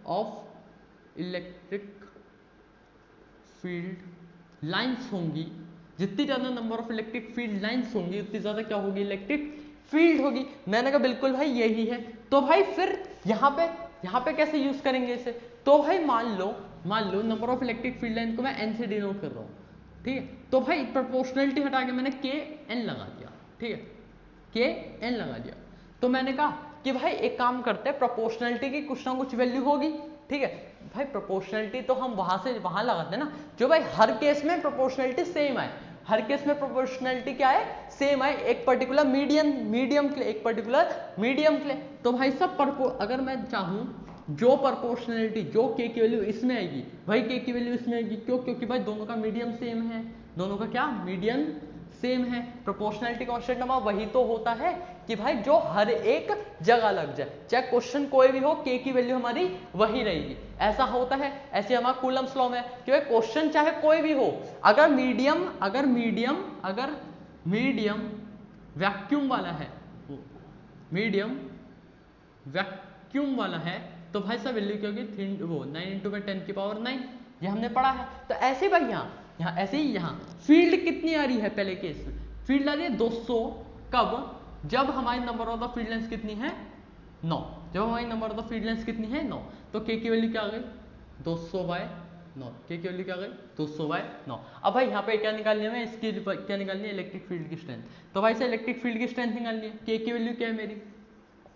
of electric field lines होंगी, जितनी ज़्यादा number of electric field lines होंगी उतनी ज़्यादा क्या होगी, इलेक्ट्रिक फील्ड होगी। मैंने कहा बिल्कुल भाई यही है। तो भाई फिर यहाँ पे कैसे यूज करेंगे इसे, तो भाई मान लो number of electric field line को मैं एन से डिनोट कर रहा हूँ, ठीक है। तो भाई प्रोपोर्शनलिटी हटा के मैंने के एन लगा दिया, ठीक है, के एन लगा दिया। तो मैंने कहा कि भाई एक काम करते हैं, प्रोपोर्शनलिटी की कुछ ना कुछ वैल्यू होगी, ठीक है। भाई प्रोपोर्शनलिटी तो हम वहां से वहां लगाते हैं ना, जो भाई हर केस में प्रोपोर्शनलिटी सेम आए, हर केस में प्रोपोर्शनलिटी क्या है, सेम आए, एक पर्टिकुलर मीडियम के लिए, एक पर्टिकुलर मीडियम के लिए। तो भाई सब अगर मैं चाहूँ जो प्रोपोर्शनलिटी जो के की वैल्यू इसमें आएगी, भाई के की वैल्यू इसमें आएगी, क्यों, क्योंकि भाई दोनों का मीडियम सेम है, दोनों का क्या मीडियम सेम है। प्रोपोर्शनलिटी कांस्टेंट नंबर वही तो होता है कि भाई जो हर एक जगह लग जाए, चाहे क्वेश्चन कोई भी हो, के की वैल्यू हमारी वही रहेगी, ऐसा होता है। ऐसे हमारा कूलम्स लॉ में कि भाई क्वेश्चन चाहे कोई भी हो, अगर मीडियम वैक्यूम वाला है, मीडियम वैक्यूम वाला है, तो भाई सब वैल्यू क्या होगी, वो 9 × 10⁹, ये हमने पढ़ा है। तो ऐसे भाई यहाँ ऐसे ही यहाँ फील्ड कितनी आ रही है, पहले केस में फील्ड आ रही है 200, कब, जब हमारी number of the field length कितनी है 9, जब हमारी number of the field length कितनी है 9, तो के की वैल्यू क्या आ गई 200/9, के की वैल्यू क्या आ गई 200/9। अब भाई यहाँ पे क्या निकालनी है, इसकी क्या निकालनी है, इलेक्ट्रिक फील्ड की स्ट्रेंथ। तो भाई से इलेक्ट्रिक फील्ड की स्ट्रेंथ निकालनी है, के की वैल्यू क्या है मेरी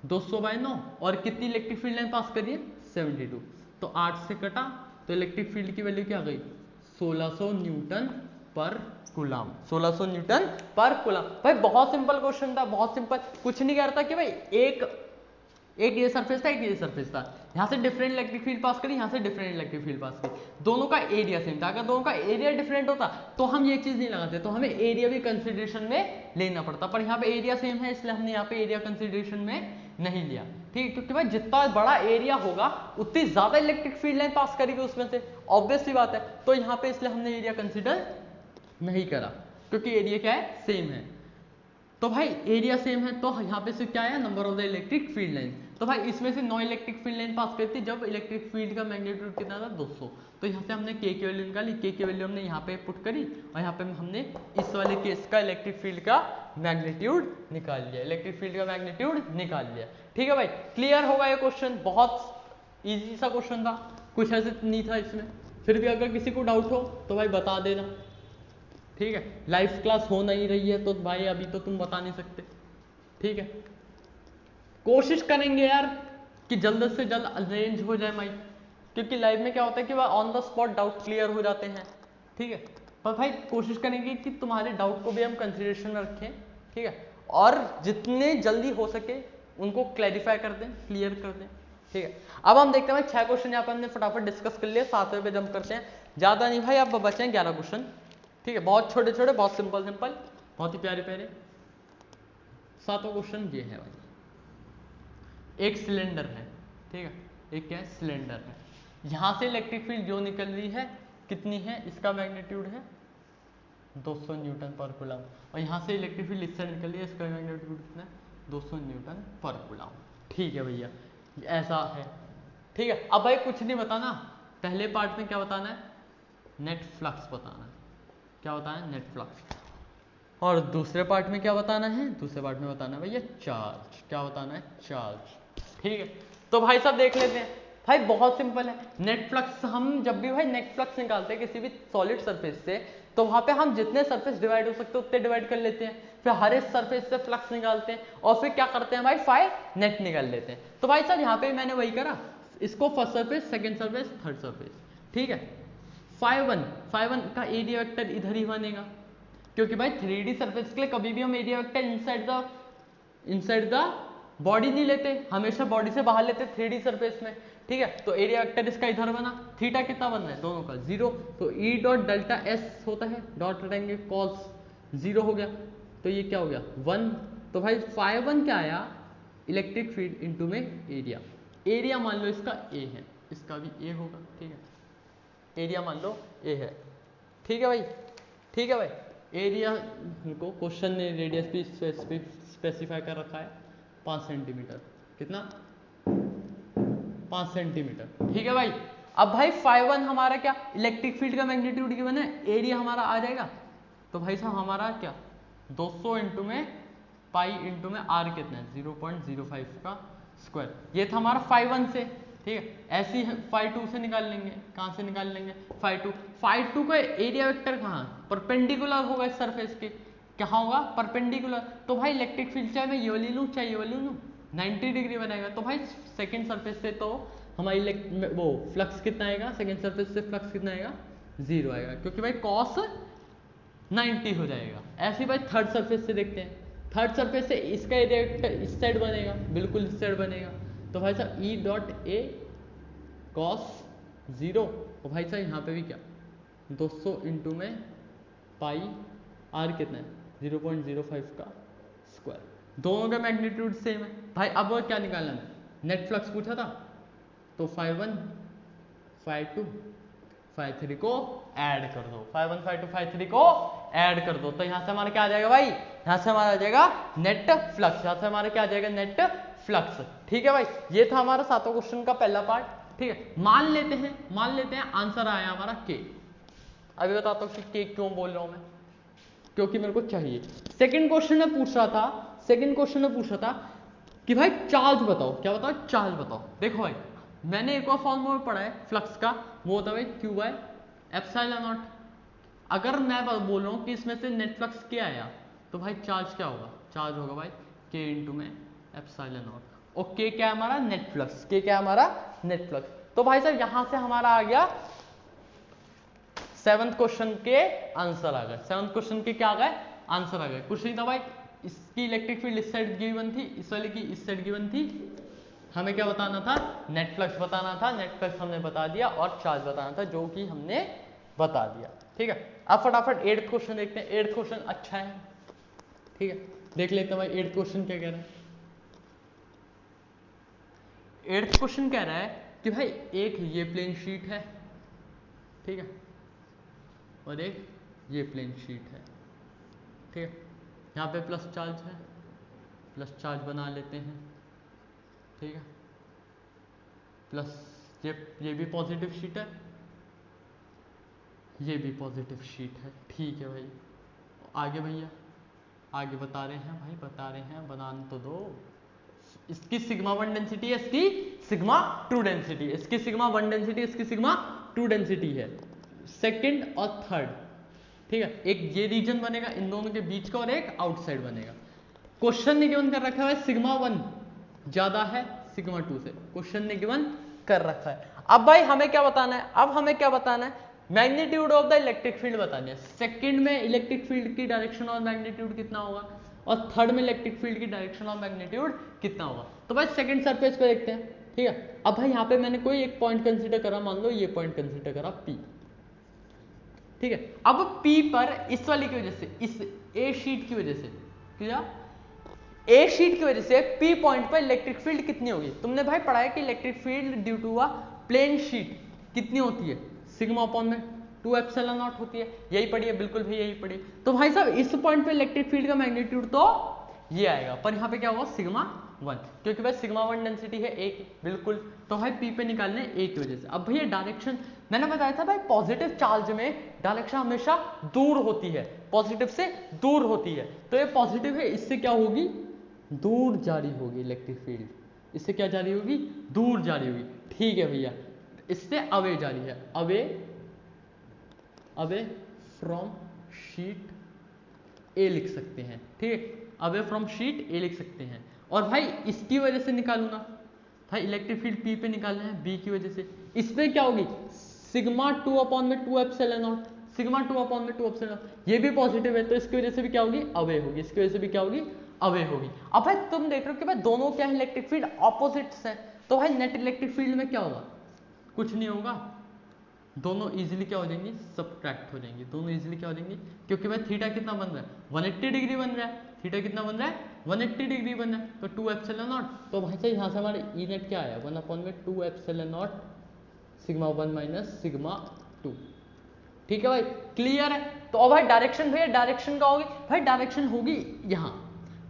200/9, और कितनी इलेक्ट्रिक फील्ड लाइन पास करिए 72, तो 8 से कटा, तो इलेक्ट्रिक फील्ड की वैल्यू क्या आ गई 1600 न्यूटन पर कूलम, 1600 न्यूटन पर कूलम। भाई बहुत सिंपल क्वेश्चन था, बहुत सिंपल, कुछ नहीं कह रहा था कि भाई एक ये सरफेस था, एक ये सरफेस था, यहाँ से डिफरेंट इलेक्ट्रिक फील्ड पास करी, यहाँ से डिफरेंट इलेक्ट्रिक फील्ड पास करी, दोनों का एरिया सेम था। अगर दोनों का एरिया डिफरेंट होता तो हम ये चीज नहीं लगाते, तो हमें एरिया भी कंसिडरेशन में लेना पड़ता, पर यहाँ पे एरिया सेम है इसलिए हमने यहाँ पे एरिया कंसिडरेशन में नहीं लिया, ठीक है, क्योंकि भाई जितना बड़ा एरिया होगा उतनी ज्यादा इलेक्ट्रिक फील्ड लाइन पास करेगी उसमें से, ऑब्वियस सी बात है। तो यहाँ पे इसलिए हमने एरिया कंसिडर नहीं करा, क्योंकि एरिया क्या है सेम है। तो भाई एरिया सेम है, तो यहाँ पे से क्या आया, number of the electric field line. तो भाई इसमें से 9 इलेक्ट्रिक फील्ड लाइन पास करती जब इलेक्ट्रिक फील्ड का मैग्नीट्यूड कितना था 200, तो यहाँ से हमने के की वैल्यू निकाली, के की वैल्यू हमने यहाँ पे पुट करी, और यहाँ पे हमने इस वाले केस का इलेक्ट्रिक फील्ड का मैग्नीट्यूड निकाल लिया, इलेक्ट्रिक फील्ड का मैग्नीट्यूड निकाल लिया, ठीक है भाई। क्लियर होगा ये क्वेश्चन, बहुत ईजी सा क्वेश्चन था, कुछ ऐसे नहीं था इसमें। फिर भी अगर किसी को डाउट हो तो भाई बता देना, ठीक है। लाइव क्लास हो नहीं रही है तो भाई अभी तो तुम बता नहीं सकते, ठीक है। कोशिश करेंगे यार कि जल्द से जल्द अरेंज हो जाए माइक, क्योंकि लाइव में क्या होता है कि वह on the spot doubt clear हो जाते हैं, ठीक है। पर भाई कोशिश करेंगे कि तुम्हारे डाउट को भी हम कंसिडरेशन में रखें, ठीक है, और जितने जल्दी हो सके उनको क्लैरिफाई कर दें, क्लियर कर दें, ठीक है। अब हम देखते हैं 6 क्वेश्चन यहाँ पर हमने फटाफट डिस्कस कर लिया, 7वें पे जंप करते हैं, ज्यादा नहीं भाई, अब बचे हैं 11 क्वेश्चन, ठीक है, बहुत छोटे छोटे, बहुत सिंपल सिंपल, बहुत ही प्यारे प्यारे। 7वां क्वेश्चन ये है भाई, एक सिलेंडर है, ठीक है, एक क्या है सिलेंडर है, यहाँ से इलेक्ट्रिक फील्ड जो निकल रही है कितनी है, इसका मैग्नीट्यूड है 200 न्यूटन पर कूलम, और यहाँ से इलेक्ट्रिक फील्ड इससे निकल रही है, इसका मैग्नीट्यूड कितना है 200 न्यूटन पर कूलम, ठीक है भैया, ऐसा है, ठीक है। अब भाई कुछ नहीं बताना, पहले पार्ट में क्या बताना है, नेट फ्लक्स बताना है, क्या बताना है नेट फ्लक्स, और दूसरे पार्ट में क्या बताना है, दूसरे पार्ट में बताना है भैया चार्ज, क्या बताना है चार्ज, ठीक है। तो भाई साहब देख लेते हैं, भाई बहुत सिंपल है, नेट फ्लक्स, हम जब भी भाई नेट फ्लक्स निकालते हैं किसी भी सॉलिड सरफेस से, तो वहां पे हम जितने सरफेस डिवाइड हो सकते हैं उतने डिवाइड कर लेते हैं, फिर हर एक सरफेस से फ्लक्स निकालते हैं, और फिर क्या करते हैं भाई फाई नेट निकाल लेते हैं। तो भाई साहब यहाँ पे मैंने वही करा, इसको first surface, second surface, third surface, ठीक है। φ1 का एरिया वेक्टर इधर ही बनेगा, क्योंकि भाई 3D सरफेस के लिए कभी भी हम area vector inside the body नहीं लेते, हमेशा बॉडी से बाहर लेते 3D सरफेस में, ठीक है। तो एरिया वेक्टर इसका इधर बना, थीटा कितना बनना है दोनों का 0, तो E डॉट डेल्टा S होता है, डॉट रहेंगे कॉस 0 हो गया, तो ये क्या हो गया 1। तो भाई φ1 क्या आया, इलेक्ट्रिक फील्ड इनटू में एरिया, एरिया मान लो इसका A है, इसका भी A होगा, ठीक है, एरिया मान लो A है, ठीक है भाई, ठीक है भाई। एरिया को क्वेश्चन ने रेडियस भी स्पेसिफाई कर रखा है 5 सेंटीमीटर। कितना? 5 सेंटीमीटर। ठीक है भाई। अब भाई φ1 हमारा क्या, इलेक्ट्रिक फील्ड का मैग्नीट्यूड गिवन है, एरिया हमारा आ जाएगा। तो भाई साहब हमारा क्या 200 इंटू में पाई इंटू में आर कितना है 0.05 का स्क्वायर। ये था हमारा φ1 से। ठीक है, ऐसे ही φ2 से निकाल लेंगे। कहाँ से निकाल लेंगे? φ2 का एरिया वेक्टर कहाँ, परपेंडिकुलर होगा इस सरफेस के। कहाँ होगा? परपेंडिकुलर। तो भाई इलेक्ट्रिक फील्ड चाहे मैं ये वाली लूँ चाहे ये वाली लूँ 90 डिग्री बनाएगा। तो भाई सेकंड सरफेस से तो हमारी वो फ्लक्स कितना आएगा, सेकंड सरफेस से फ्लक्स कितना आएगा 0 आएगा, क्योंकि भाई कॉस 90 हो जाएगा। ऐसे ही भाई थर्ड सरफेस से देखते हैं। थर्ड सरफेस से इसका एरिया इस साइड बनेगा, बिल्कुल इस साइड बनेगा। तो भाई साहब ई डॉट ए कॉस 0, और भाई साहब यहाँ पे भी क्या 200 इंटू में पाई आर कितना है 0.05 का स्क्वायर। दोनों का मैग्नीट्यूड सेम है भाई। अब वो क्या निकालना है, नेट फ्लक्स पूछा था, तो φ1 φ2 φ3 को ऐड कर दो। φ1 φ2 φ3 को ऐड कर दो, तो यहाँ से हमारा क्या आ जाएगा भाई, यहाँ से हमारा आ जाएगा नेट फ्लक्स। यहाँ से हमारा क्या आ जाएगा, नेट फ्लक्स। ठीक है भाई, ये था हमारा 7वां क्वेश्चन का पहला पार्ट। ठीक है, मान लेते हैं आंसर आया हमारा के। अभी बताता हूँ कि के क्यों बोल रहा हूँ मैं, क्योंकि मेरे को चाहिए। सेकंड क्वेश्चन में पूछ रहा था कि भाई चार्ज बताओ। क्या बताओ? चार्ज बताओ। देखो भाई, मैंने एक और फॉर्मूला पढ़ा है फ्लक्स का, वो होता है क्यू बाय एप्सिलॉन नॉट। अगर मैं बोल रहा हूँ कि इसमें से नेट फ्लक्स क्या आया, तो भाई चार्ज क्या होगा? चार्ज होगा भाई के इंटू में एप्सिलॉन नॉट। और के क्या है हमारा? Net flux. के क्या है हमारा? Net flux. तो भाई साहब यहाँ से हमारा आ गया 7th क्वेश्चन के आंसर आ गए। 7th क्वेश्चन के क्या आ गए? आंसर आ गए। कुछ नहीं था भाई, इसकी इलेक्ट्रिक फील्ड इस साइड गिवन थी, इस वाले की इस साइड गिवन थी। हमें क्या बताना था? नेट फ्लक्स बताना था। नेट फ्लक्स हमने बता दिया, और चार्ज बताना था, जो कि हमने बता दिया। ठीक है, अब फटाफट 8th क्वेश्चन देखते हैं। 8th क्वेश्चन अच्छा है। ठीक है, देख लेते हैं भाई 8th क्वेश्चन क्या कह रहा है। 8th क्वेश्चन कह रहा है कि भाई एक ये प्लेन शीट है, ठीक है, और एक ये प्लेन शीट है। ठीक है, यहाँ पे प्लस चार्ज है, प्लस चार्ज बना लेते हैं। ठीक है, प्लस ये भी पॉजिटिव शीट है, ये भी पॉजिटिव शीट है। ठीक है भाई, आगे भैया आगे बता रहे हैं भाई, बता रहे हैं, बनाने तो दो। इसकी सिग्मा 1 डेंसिटी है, इसकी सिग्मा 2 डेंसिटी है। इसकी सिग्मा 1 डेंसिटी, इसकी सिग्मा 2 डेंसिटी है, सेकंड और थर्ड। ठीक है, एक ये रीजन बनेगा इन दोनों के बीच का, और एक आउटसाइड बनेगा। क्वेश्चन ने गिवन कर रखा है सिग्मा 1 ज्यादा है सिग्मा 2 से, क्वेश्चन ने गिवन कर रखा है। अब भाई हमें क्या बताना है? अब हमें क्या बताना है? Magnitude of the electric field बतानी है। सेकंड में इलेक्ट्रिक फील्ड की डायरेक्शन और मैग्नीट्यूड कितना होगा, और थर्ड में इलेक्ट्रिक फील्ड की डायरेक्शन और मैग्नीट्यूड कितना होगा। तो भाई सेकंड सरफेस पे देखते हैं। ठीक है, अब भाई यहाँ पे मैंने कोई एक पॉइंट कंसीडर करा, मान लो ये पॉइंट कंसीडर करा P। ठीक है, अब P पर इस वाली की वजह से, इस ए शीट की वजह से, क्या ए शीट की वजह से P पॉइंट पर इलेक्ट्रिक फील्ड कितनी होगी? तुमने भाई पढ़ा है कि electric field due to a plane sheet कितनी होती है? सिग्मा अपॉन में 2 एप्सिलॉन नॉट होती है। यही पढ़ी है, बिल्कुल भी यही पढ़ी। तो भाई साहब इस पॉइंट पे इलेक्ट्रिक फील्ड का मैग्नीट्यूड तो ये आएगा, पर यहाँ पे क्या होगा? सिग्मा 1, क्योंकि भाई सिग्मा 1 डेंसिटी है ए की, बिल्कुल। तो भाई P पे निकालने ए की वजह से। अब भैया डायरेक्शन मैंने बताया था भाई, पॉजिटिव चार्ज में डायरेक्शन हमेशा दूर होती है, पॉजिटिव से दूर होती है। तो ये पॉजिटिव है, इससे क्या होगी? दूर जारी होगी इलेक्ट्रिक फील्ड। इससे क्या जारी होगी? दूर जारी होगी। ठीक है भैया, इससे अवे जारी है, अवे फ्रॉम शीट ए लिख सकते हैं। ठीक है, अवे फ्रॉम शीट ए लिख सकते हैं। और भाई इसकी वजह से निकालूंगा भाई, इलेक्ट्रिक फील्ड P पे निकालना है B की वजह से। इसमें क्या होगी? सिग्मा 2 अपॉन में 2 एप्सिलॉन नॉट, सिग्मा 2 अपॉन में 2 एप्सिलॉन नॉट। ये भी पॉजिटिव है, तो इसकी वजह से भी क्या होगी? अवे होगी। इसकी वजह से भी क्या होगी? अवे होगी। अब भाई तुम देख रहे हो कि भाई दोनों क्या है? इलेक्ट्रिक फील्ड ऑपोजिट्स है। तो भाई नेट इलेक्ट्रिक फील्ड में क्या होगा? कुछ नहीं होगा, दोनों इजीली क्या हो जाएंगी? सब्ट्रैक्ट हो जाएंगी। दोनों इजीली क्या हो जाएंगी? क्योंकि भाई थीटा कितना बन रहा है? 180 डिग्री बन रहा है। थीटा कितना बन रहा है? 180 डिग्री बन रहा है। तो 2 एप्सिलॉन नॉट। तो भाई साहब यहाँ से हमारे ई नेट क्या आया? 1 अपॉन में 2 epsilon not sigma 1 minus sigma 2। ठीक है भाई, क्लियर है? तो अब भाई डायरेक्शन, भैया डायरेक्शन क्या होगी? भाई डायरेक्शन होगी यहाँ,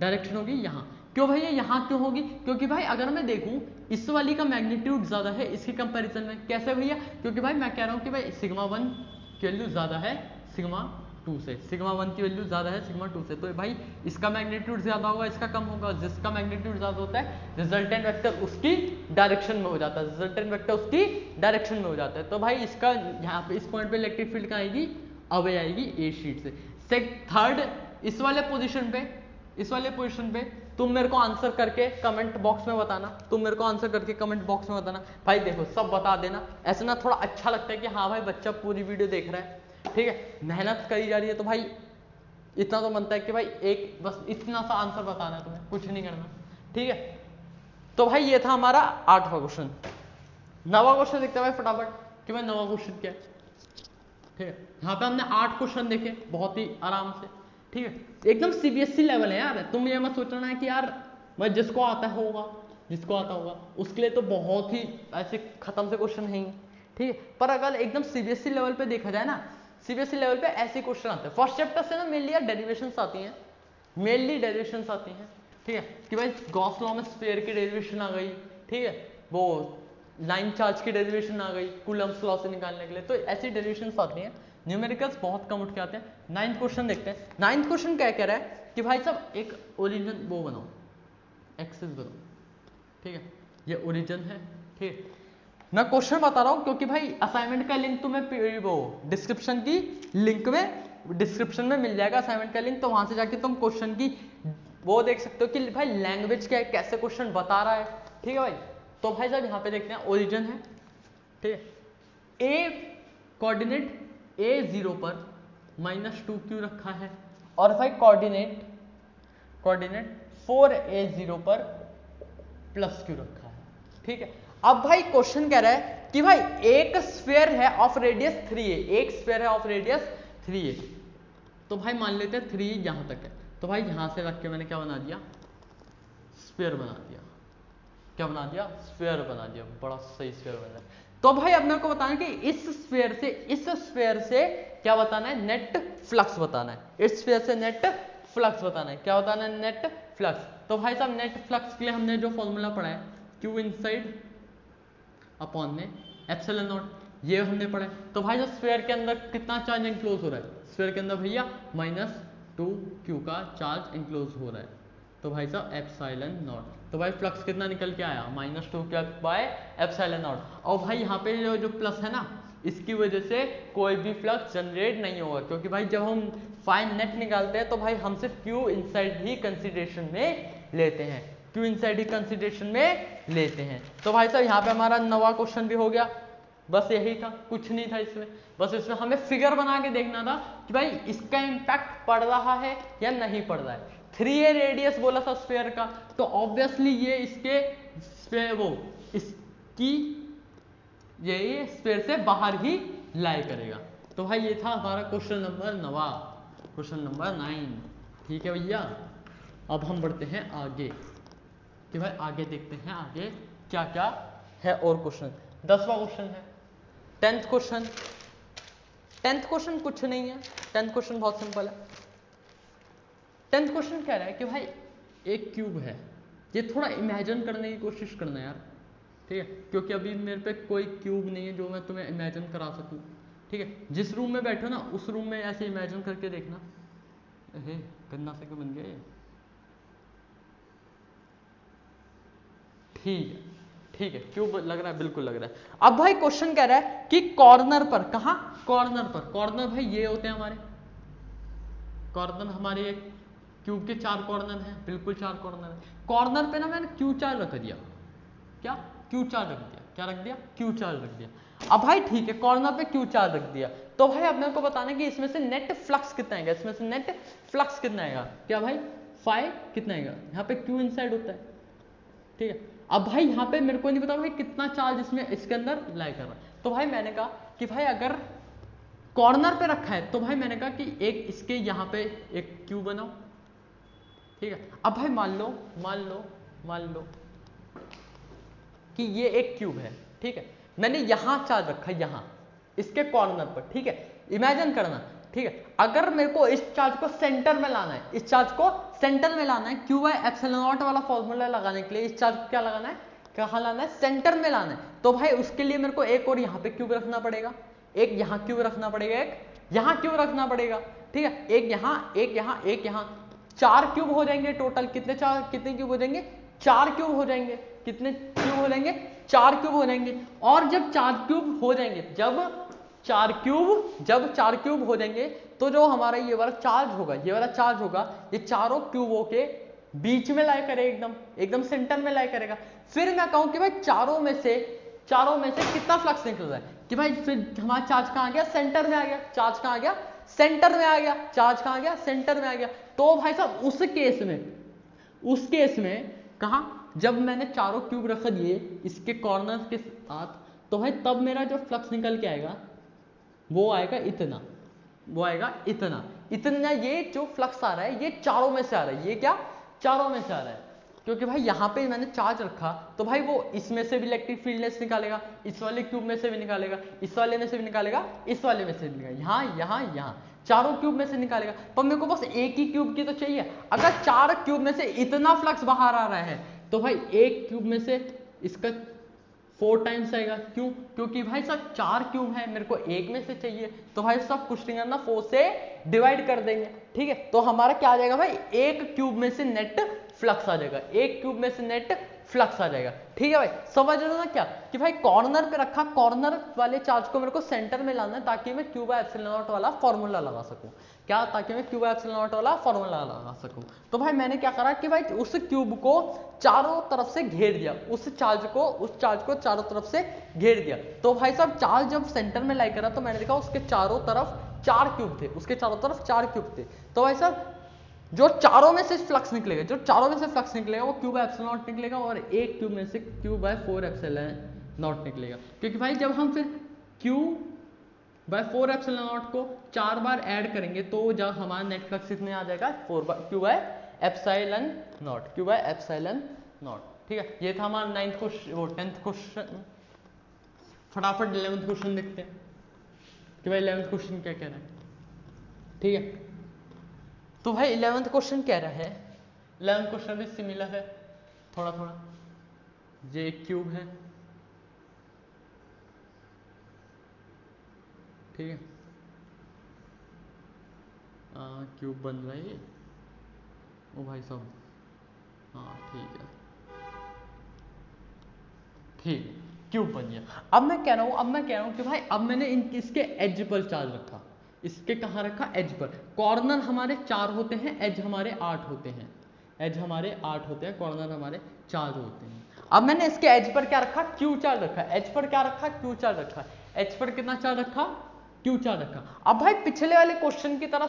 डायरेक्शन होगी यहाँ। क्यों भैया यहाँ क्यों होगी? क्योंकि भाई अगर मैं देखूं इस वाली का मैग्नीट्यूड ज्यादा है इसके कंपैरिजन में। कैसे भैया? क्योंकि भाई मैं कह रहा हूँ कि भाई सिग्मा 1 की वैल्यू ज्यादा है सिग्मा 2 से, सिग्मा 1 की वैल्यू ज्यादा है सिग्मा 2 से, तो भाई इसका मैग्नीट्यूड ज्यादा होगा इसका कम होगा। जिसका मैग्नीट्यूड ज्यादा होता है रिजल्टेंट वेक्टर उसकी डायरेक्शन में हो जाता है, रिजल्टेंट वेक्टर उसकी डायरेक्शन में हो जाता है। तो भाई इसका यहाँ पे इस पॉइंट पे इलेक्ट्रिक फील्ड कहाँ आएगी? अवे आएगी ए शीट से। थर्ड इस वाले पोजीशन पे तुम मेरे को आंसर करके कमेंट बॉक्स में बताना, भाई देखो सब बता देना, ऐसे ना थोड़ा अच्छा लगता है कि हाँ भाई बच्चा पूरी वीडियो देख रहा है, ठीक है, मेहनत करी जा रही है। तो भाई इतना तो बनता है कि भाई एक बस इतना सा आंसर बताना है तुम्हें, कुछ नहीं करना, ठीक है। तो भाई ये था हमारा 8वां क्वेश्चन। 9वां क्वेश्चन देखते हैं भाई फटाफट कि भाई 9वां क्वेश्चन क्या है, ठीक है। यहाँ पे हमने 8 क्वेश्चन देखे बहुत ही आराम से, ठीक है, एकदम सीबीएसई लेवल है यार। तुम ये मत सोचना है कि यार मैं जिसको आता होगा उसके लिए तो बहुत ही ऐसे खत्म से क्वेश्चन है, ठीक है। पर अगर एकदम सीबीएसई लेवल पे देखा जाए ना, सीबीएसई लेवल पे ऐसे क्वेश्चन आते हैं। फर्स्ट चैप्टर से ना मेनली यार डेरिवेशंस आती हैं, ठीक है, कि भाई गॉस लॉ में स्फीयर की डेरिवेशन आ गई, ठीक है, वो लाइन चार्ज की डेरिवेशन आ गई कूलम्ब्स लॉ से निकालने के लिए, तो ऐसी डेरिवेशंस आती हैं। न्यूमेरिकल्स बहुत कम उठ के आते हैं। 9th क्वेश्चन देखते हैं। 9th क्वेश्चन क्या कह रहा है कि भाई साहब एक ओरिजिन वो बनाओ, एक्सिस बनाओ, ठीक है, ये ओरिजिन है, ठीक है। मैं क्वेश्चन बता रहा हूँ क्योंकि भाई असाइनमेंट का लिंक तुम्हें वो डिस्क्रिप्शन में मिल जाएगा, असाइनमेंट का लिंक, तो वहां से जाके तुम क्वेश्चन की वो देख सकते हो कि भाई लैंग्वेज क्या है, कैसे क्वेश्चन बता रहा है, ठीक है भाई। तो भाई साहब यहाँ पे देखते हैं ओरिजिन है, ठीक है, ए कोऑर्डिनेट A0 पर -2 क्यों रखा है, और भाई कोऑर्डिनेट 4A0 पर प्लस क्यों रखा है, ठीक है। अब भाई क्वेश्चन कह रहा है कि भाई एक स्फीयर है ऑफ रेडियस 3a, तो भाई मान लेते हैं 3 यहां तक है, तो भाई यहां से रख के मैंने क्या बना दिया, स्फीयर बना दिया, बड़ा सही स्फीयर बना दिया। तो भाई अब मेरे को बताना कि इस स्फीयर से क्या बताना है, नेट फ्लक्स बताना है, इस स्फीयर से नेट फ्लक्स बताना है, क्या बताना है, नेट फ्लक्स। तो भाई साहब नेट फ्लक्स के लिए हमने जो फॉर्मूला पढ़ा है Q इनसाइड अपॉन में एप्सिलॉन नॉट, ये हमने पढ़ा है। तो भाई जो स्फीयर के अंदर कितना चार्ज इंक्लोज हो रहा है, स्फीयर के अंदर भैया -2Q का चार्ज इंक्लोज हो रहा है, तो भाई साहब एप्सिलॉन नॉट, तो भाई फ्लक्स कितना निकल के आया, -2Q बाय एप्सिलॉन नॉट। और भाई यहाँ पे जो प्लस है ना, इसकी वजह से कोई भी फ्लक्स जनरेट नहीं होगा, क्योंकि भाई जब हम फाइन नेट निकालते हैं तो भाई हम सिर्फ Q इनसाइड ही कंसिडरेशन में लेते हैं, तो भाई साहब यहाँ पे हमारा 9वां क्वेश्चन भी हो गया। बस यही था, कुछ नहीं था इसमें, बस इसमें हमें फिगर बना के देखना था कि भाई इसका इम्पैक्ट पड़ रहा है या नहीं पड़ रहा है। 3a रेडियस बोला था स्फीयर का, तो ऑब्वियसली ये इसकी ये स्फीयर से बाहर ही लाई करेगा। तो भाई ये था हमारा क्वेश्चन नंबर 9, ठीक है भैया। अब हम बढ़ते हैं आगे कि भाई आगे देखते हैं आगे क्या क्या है और क्वेश्चन। 10वां क्वेश्चन है 10th क्वेश्चन कुछ नहीं है, 10th क्वेश्चन बहुत सिंपल है। 10th क्वेश्चन कह रहा है कि भाई एक क्यूब है, ये थोड़ा इमेजिन करने की कोशिश करना यार, ठीक है, क्योंकि अभी मेरे पे कोई क्यूब नहीं है जो मैं तुम्हें इमेजिन करा सकूं, ठीक है। जिस रूम में बैठो ना उस रूम में ऐसे इमेजिन करके देखना। गन्ना से क्यों बन गया ये, ठीक है, क्यूब लग रहा है, बिल्कुल लग रहा है। अब भाई क्वेश्चन कह रहा है कि कॉर्नर पर, कहां, कॉर्नर भाई ये होते हैं हमारे कॉर्नर, हमारे क्यूब के 4 कॉर्नर हैं, बिल्कुल 4 कॉर्नर है। कॉर्नर पे ना मैंने Q4 रख दिया, क्या Q4 रख दिया, अब भाई ठीक है, कॉर्नर पे Q4 रख दिया। तो भाई अब मेरे को बताना है कि इसमें से नेट फ्लक्स कितना आएगा, क्या भाई फाई कितना आएगा, यहाँ पे Q इनसाइड होता है, ठीक है। अब भाई यहाँ पे मेरे को नहीं पता भाई कितना चार्ज इसके अंदर लाई कर रहा है। तो भाई मैंने कहा कि भाई अगर कॉर्नर पे रखा है तो भाई मैंने कहा कि एक इसके यहाँ पे एक क्यूब बनाओ, ठीक है। अब भाई मान लो कि ये एक क्यूब है, ठीक है, मैंने यहां चार्ज रखा, यहां इसके कॉर्नर पर, ठीक है। इमेजिन करना ठीक है। अगर मेरे को इस चार्ज को सेंटर में लाना है, इस चार्ज को सेंटर में लाना है, क्यू बाय एप्सिलॉन नॉट वाला फॉर्मूला लगाने के लिए इस चार्ज को क्या लगाना है, कहाँ लाना है, सेंटर में लाना है। तो भाई उसके लिए मेरे को एक और यहाँ पे क्यूब रखना पड़ेगा, एक यहाँ क्यूब रखना पड़ेगा, एक यहाँ क्यूब रखना पड़ेगा, ठीक है। एक यहाँ, एक यहाँ, एक यहाँ, 4 क्यूब हो जाएंगे टोटल। कितने क्यूब हो जाएंगे, 4 क्यूब हो जाएंगे। कितने क्यूब हो जाएंगे, 4 क्यूब हो जाएंगे। और जब 4 क्यूब हो जाएंगे, जब 4 क्यूब हो जाएंगे तो जो हमारा ये वाला चार्ज होगा, ये चारों क्यूबों के बीच में लाई करेगा, एकदम सेंटर में लाई करेगा। फिर मैं कहूं कि भाई चारों में से कितना फ्लक्स निकल रहा है, कि भाई फिर हमारा चार्ज कहां आ गया, सेंटर में आ गया। चार्ज कहां आ गया, सेंटर में आ गया। चार्ज कहां आ गया, सेंटर में आ गया। तो भाई साहब उस केस में कहा, जब मैंने चारों क्यूब रख दिए इसके कॉर्नर के साथ, तो भाई तब मेरा जो फ्लक्स निकल के आएगा वो आएगा इतना। ये जो फ्लक्स आ रहा है ये चारों में से आ रहा है। ये क्या, चारों में से आ रहा है, क्योंकि भाई यहाँ पे मैंने चार्ज रखा तो भाई वो इसमें से भी इलेक्ट्रिक फील्ड निकालेगा, इस वाले क्यूब में से भी निकालेगा, इस वाले में से भी निकालेगा, इस वाले में से भी निकालेगा, यहाँ चारों क्यूब में से निकालेगा। पर मेरे को बस एक ही क्यूब की तो चाहिए। अगर 4 क्यूब में से इतना फ्लक्स बाहर आ रहा है तो भाई एक क्यूब में से इसका 4 टाइम्स आएगा। क्यों, क्योंकि भाई साहब 4 क्यूब है, मेरे को एक में से चाहिए, तो भाई सब कुछ नहीं करना, 4 से डिवाइड कर देंगे, ठीक है। तो हमारा क्या आ जाएगा भाई, एक क्यूब में से नेट फ्लक्स आ जाएगा, एक क्यूब में से नेट फ्लक्स आ जाएगा, ठीक है भाई। समझ रहे हो ना क्या, कि भाई कॉर्नर पे रखा, कॉर्नर वाले चार्ज को मेरे को सेंटर में लाना है ताकि मैं क्यू बाय एप्सिलॉन नॉट वाला फॉर्मूला लगा सकूं। क्या, ताकि मैं क्यू बाय एप्सिलॉन नॉट वाला फॉर्मूला लगा सकूं। तो भाई मैंने क्या करा कि भाई उस क्यूब को चारों तरफ से घेर दिया, उस चार्ज को चारों तरफ से घेर दिया। तो भाई साहब चार्ज जब सेंटर में लाई करा तो मैंने देखा उसके चारों तरफ 4 क्यूब थे, उसके चारों तरफ 4 क्यूब थे। तो भाई साहब जो चारों में से फ्लक्स निकलेगा, वो क्यू बाय एप्सिलॉन नॉट निकलेगा, और एक क्यूब में से क्यू बाय 4 एप्सिलॉन नॉट निकलेगा। क्योंकि भाई जब हम फिर क्यू बाय 4 एप्सिलॉन नॉट को 4 बार ऐड करेंगे तो जब हमारा नेट फ्लक्स कितने आ जाएगा, क्यू बाय एप्सिलॉन नॉट, ठीक है। ये था हमारा 10th क्वेश्चन। फटाफट 11th क्वेश्चन देखते हैं कि भाई 11th क्वेश्चन क्या कह रहा है, ठीक है। तो भाई 11th क्वेश्चन कह रहा है, 11th क्वेश्चन भी सिमिलर है थोड़ा। ये एक क्यूब है, ठीक है। क्यूब बन रहा है ये, ओ भाई साहब, हाँ ठीक है, क्यूब बन गया। अब मैं कह रहा हूँ कि भाई अब मैंने इसके एज पर चार्ज रखा, इसके कहाँ रखा, एज पर। कॉर्नर हमारे 4 होते हैं, एज हमारे 8 होते हैं, कॉर्नर हमारे 4 होते हैं। अब मैंने इसके एज पर क्या रखा, क्यू चार्ज रखा। एज पर क्या रखा, क्यू चार्ज रखा। एज पर कितना चार्ज रखा, क्यू चार्ज रखा। अब भाई पिछले वाले क्वेश्चन की तरह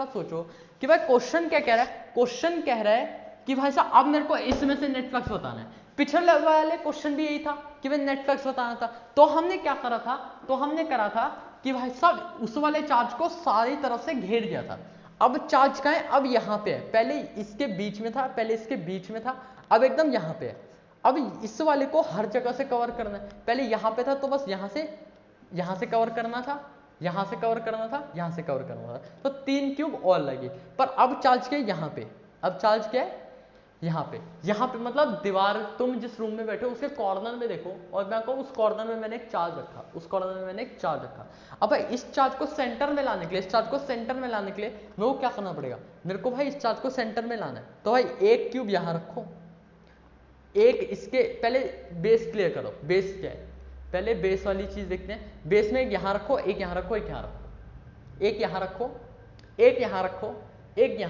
सोचो कि भाई क्वेश्चन क्या कह रहा है, क्वेश्चन कह रहा है कि भाई साहब अब मेरे को इसमें से नेट फ्लक्स बताना है। पिछले वाले क्वेश्चन भी यही था कि भाई नेट फ्लक्स बताना था। तो हमने क्या करा था, कि भाई साहब उस वाले चार्ज को सारी तरफ से घेर दिया था। अब चार्ज कहाँ है, अब यहाँ पे है, पहले इसके बीच में था, अब एकदम यहाँ पे है। अब इस वाले को हर जगह से कवर करना है। पहले यहाँ पे था तो बस यहाँ से कवर करना था, यहाँ से कवर करना था, तो 3 क्यूब और लगे। पर अब चार्ज क्या है, यहाँ पे मतलब दीवार, तुम जिस रूम में बैठे हो उसके कॉर्नर में देखो, और मैं कहूँ उस कॉर्नर में मैंने एक चार्ज रखा, अब भाई इस चार्ज को सेंटर में लाने के लिए मेरे को क्या करना पड़ेगा, मेरे को भाई इस चार्ज को सेंटर में लाना है। तो भाई एक क्यूब यहाँ रखो, एक इसके पहले बेस क्लियर करो। बेस क्या है, पहले बेस वाली चीज देखते हैं। बेस में एक यहाँ रखो, एक यहाँ रखो, एक यहाँ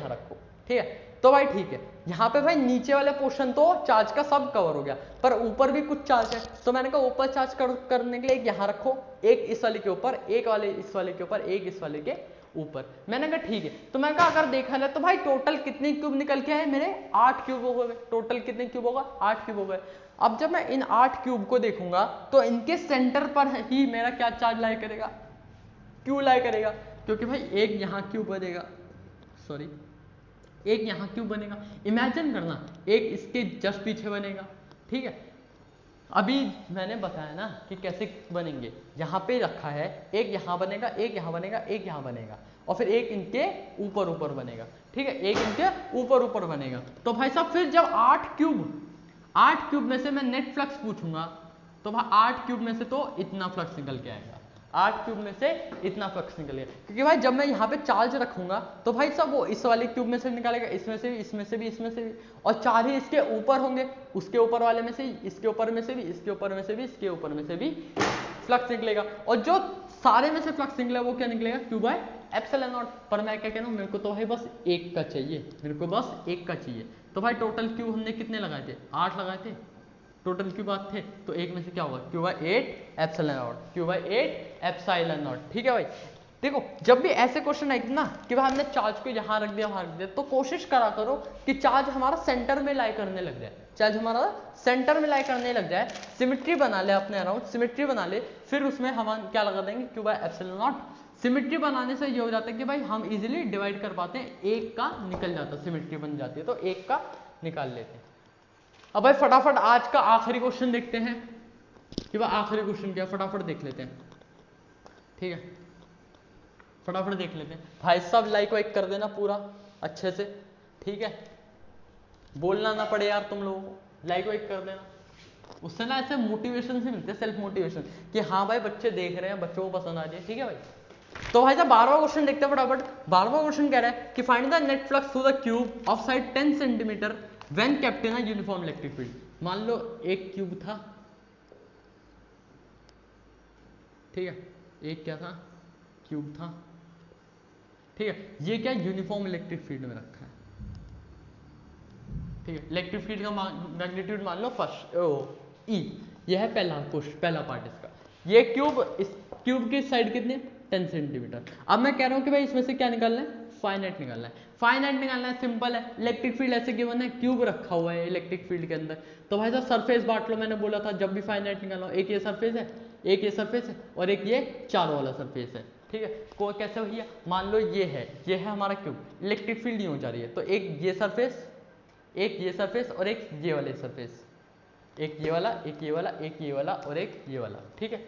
रखो, ठीक है। तो भाई ठीक है, यहाँ पे भाई नीचे वाले पोर्शन तो चार्ज का सब कवर हो गया, पर ऊपर भी कुछ चार्ज है। तो मैंने कहा ऊपर चार्ज करने के लिए एक यहाँ रखो, एक इस वाले के ऊपर, एक वाले इस वाले के ऊपर, एक इस वाले के ऊपर। मैंने कहा ठीक है। तो मैंने कहा अगर देखा जाए तो भाई टोटल कितने क्यूब निकल के आए मेरे, 8 क्यूब हो गए। टोटल कितने क्यूब होगा, 8 क्यूब हो गए। अब जब मैं इन 8 क्यूब को देखूंगा तो इनके सेंटर पर ही मेरा क्या चार्ज लाई करेगा, क्यू लाई करेगा। क्योंकि भाई एक यहाँ क्यूब बनेगा, इमेजिन करना, एक इसके जस्ट पीछे बनेगा, ठीक है। अभी मैंने बताया ना कि कैसे बनेंगे। यहाँ पे रखा है, एक यहाँ बनेगा, एक यहाँ बनेगा, एक यहाँ बनेगा, और फिर एक इनके ऊपर ऊपर बनेगा, ठीक है, एक इनके ऊपर ऊपर बनेगा। तो भाई साहब फिर जब 8 क्यूब में से मैं नेट फ्लक्स पूछूंगा, तो भाई 8 क्यूब में से तो इतना फ्लक्स निकल के आएगा, 8 क्यूब में से इतना फ्लक्स निकलेगा, क्योंकि भाई जब मैं यहाँ पे चार्ज रखूंगा तो भाई सब वो इस वाले क्यूब में से निकालेगा, इसमें से भी, इसमें से भी, इसमें से भी, और 4 ही इसके ऊपर होंगे, उसके ऊपर वाले में से, इसके ऊपर में से भी, इसके ऊपर में से भी, इसके ऊपर में से भी फ्लक्स निकलेगा। और जो सारे में से फ्लक्स निकलेगा वो क्या निकलेगा, क्यू बाय एप्सिलॉन नॉट। पर मैं क्या कह रहा हूँ, मेरे को तो भाई बस एक का चाहिए, मेरे को बस एक का चाहिए। तो भाई टोटल क्यूब हमने कितने लगाए थे, 8 लगाए थे, टोटल क्यूब बात थे, तो एक में से क्या होगा, q by 8 epsilon naught, q by 8 epsilon naught, ठीक है भाई। देखो जब भी ऐसे क्वेश्चन आएंगे ना कि भाई हमने चार्ज को यहाँ रख दिया, वहाँ रख दिया, तो कोशिश करा करो कि चार्ज हमारा सेंटर में लाई करने लग जाए, चार्ज हमारा सेंटर में लाई करने लग जाए, सिमेट्री बना ले अपने अराउंड, सिमेट्री बना ले, फिर उसमें हम क्या लगा देंगे, Q by epsilon not. Symmetry बनाने से ये हो जाता है कि भाई हम इजीली डिवाइड कर पाते हैं, एक का निकल जाता है, सिमेट्री बन जाती है तो एक का निकाल लेते हैं। अब भाई फटाफट आज का आखिरी क्वेश्चन देखते हैं कि भाई आखिरी क्वेश्चन क्या, फटाफट देख लेते हैं, ठीक है, फटाफट देख लेते हैं। भाई सब लाइक वाइक कर देना पूरा अच्छे से, ठीक है, बोलना ना पड़े यार तुम लोगों को, लाइक वाइक कर देना, उससे ना ऐसे मोटिवेशन से मिलते हैं, सेल्फ मोटिवेशन कि हाँ भाई बच्चे देख रहे हैं, बच्चों को पसंद आ जाए, ठीक है भाई। तो भाई साहब 12वां क्वेश्चन देखते हैं फटाफट। 12वां क्वेश्चन कह रहा है कि find the net flux through the cube of side 10 centimetre when kept in a uniform electric field. मान लो एक क्यूब था, ठीक है, एक क्या था, क्यूब था, ठीक है, ये क्या यूनिफॉर्म इलेक्ट्रिक फील्ड में रखा है, ठीक है, इलेक्ट्रिक फील्ड का मैग्नीट्यूड मान लो फर्स्ट ई, ये है पहला पार्ट इसका। ये क्यूब, इस क्यूब की साइड कितनी, 10 सेंटीमीटर। अब मैं कह रहा हूं कि भाई इसमें से क्या निकालना है, फाइनाइट निकालना है, फाइनाइट निकालना है, सिंपल है, इलेक्ट्रिक फील्ड ऐसे गिवन है, क्यूब रखा हुआ है इलेक्ट्रिक फील्ड के अंदर, तो भाई साहब सरफेस बांट लो, मैंने बोला था जब भी फाइनाइट निकालो, एक ये सरफेस है, एक ये सरफेस है, और एक ये चारों वाला सरफेस है, ठीक है। को कैसे भैया, मान लो ये है हमारा क्यूब, इलेक्ट्रिक फील्ड नहीं हो जा रही है, तो एक ये सरफेस, एक ये सरफेस, और एक ये वाले सरफेस, एक ये वाला, एक ये वाला, एक ये वाला, और एक ये वाला, ठीक है।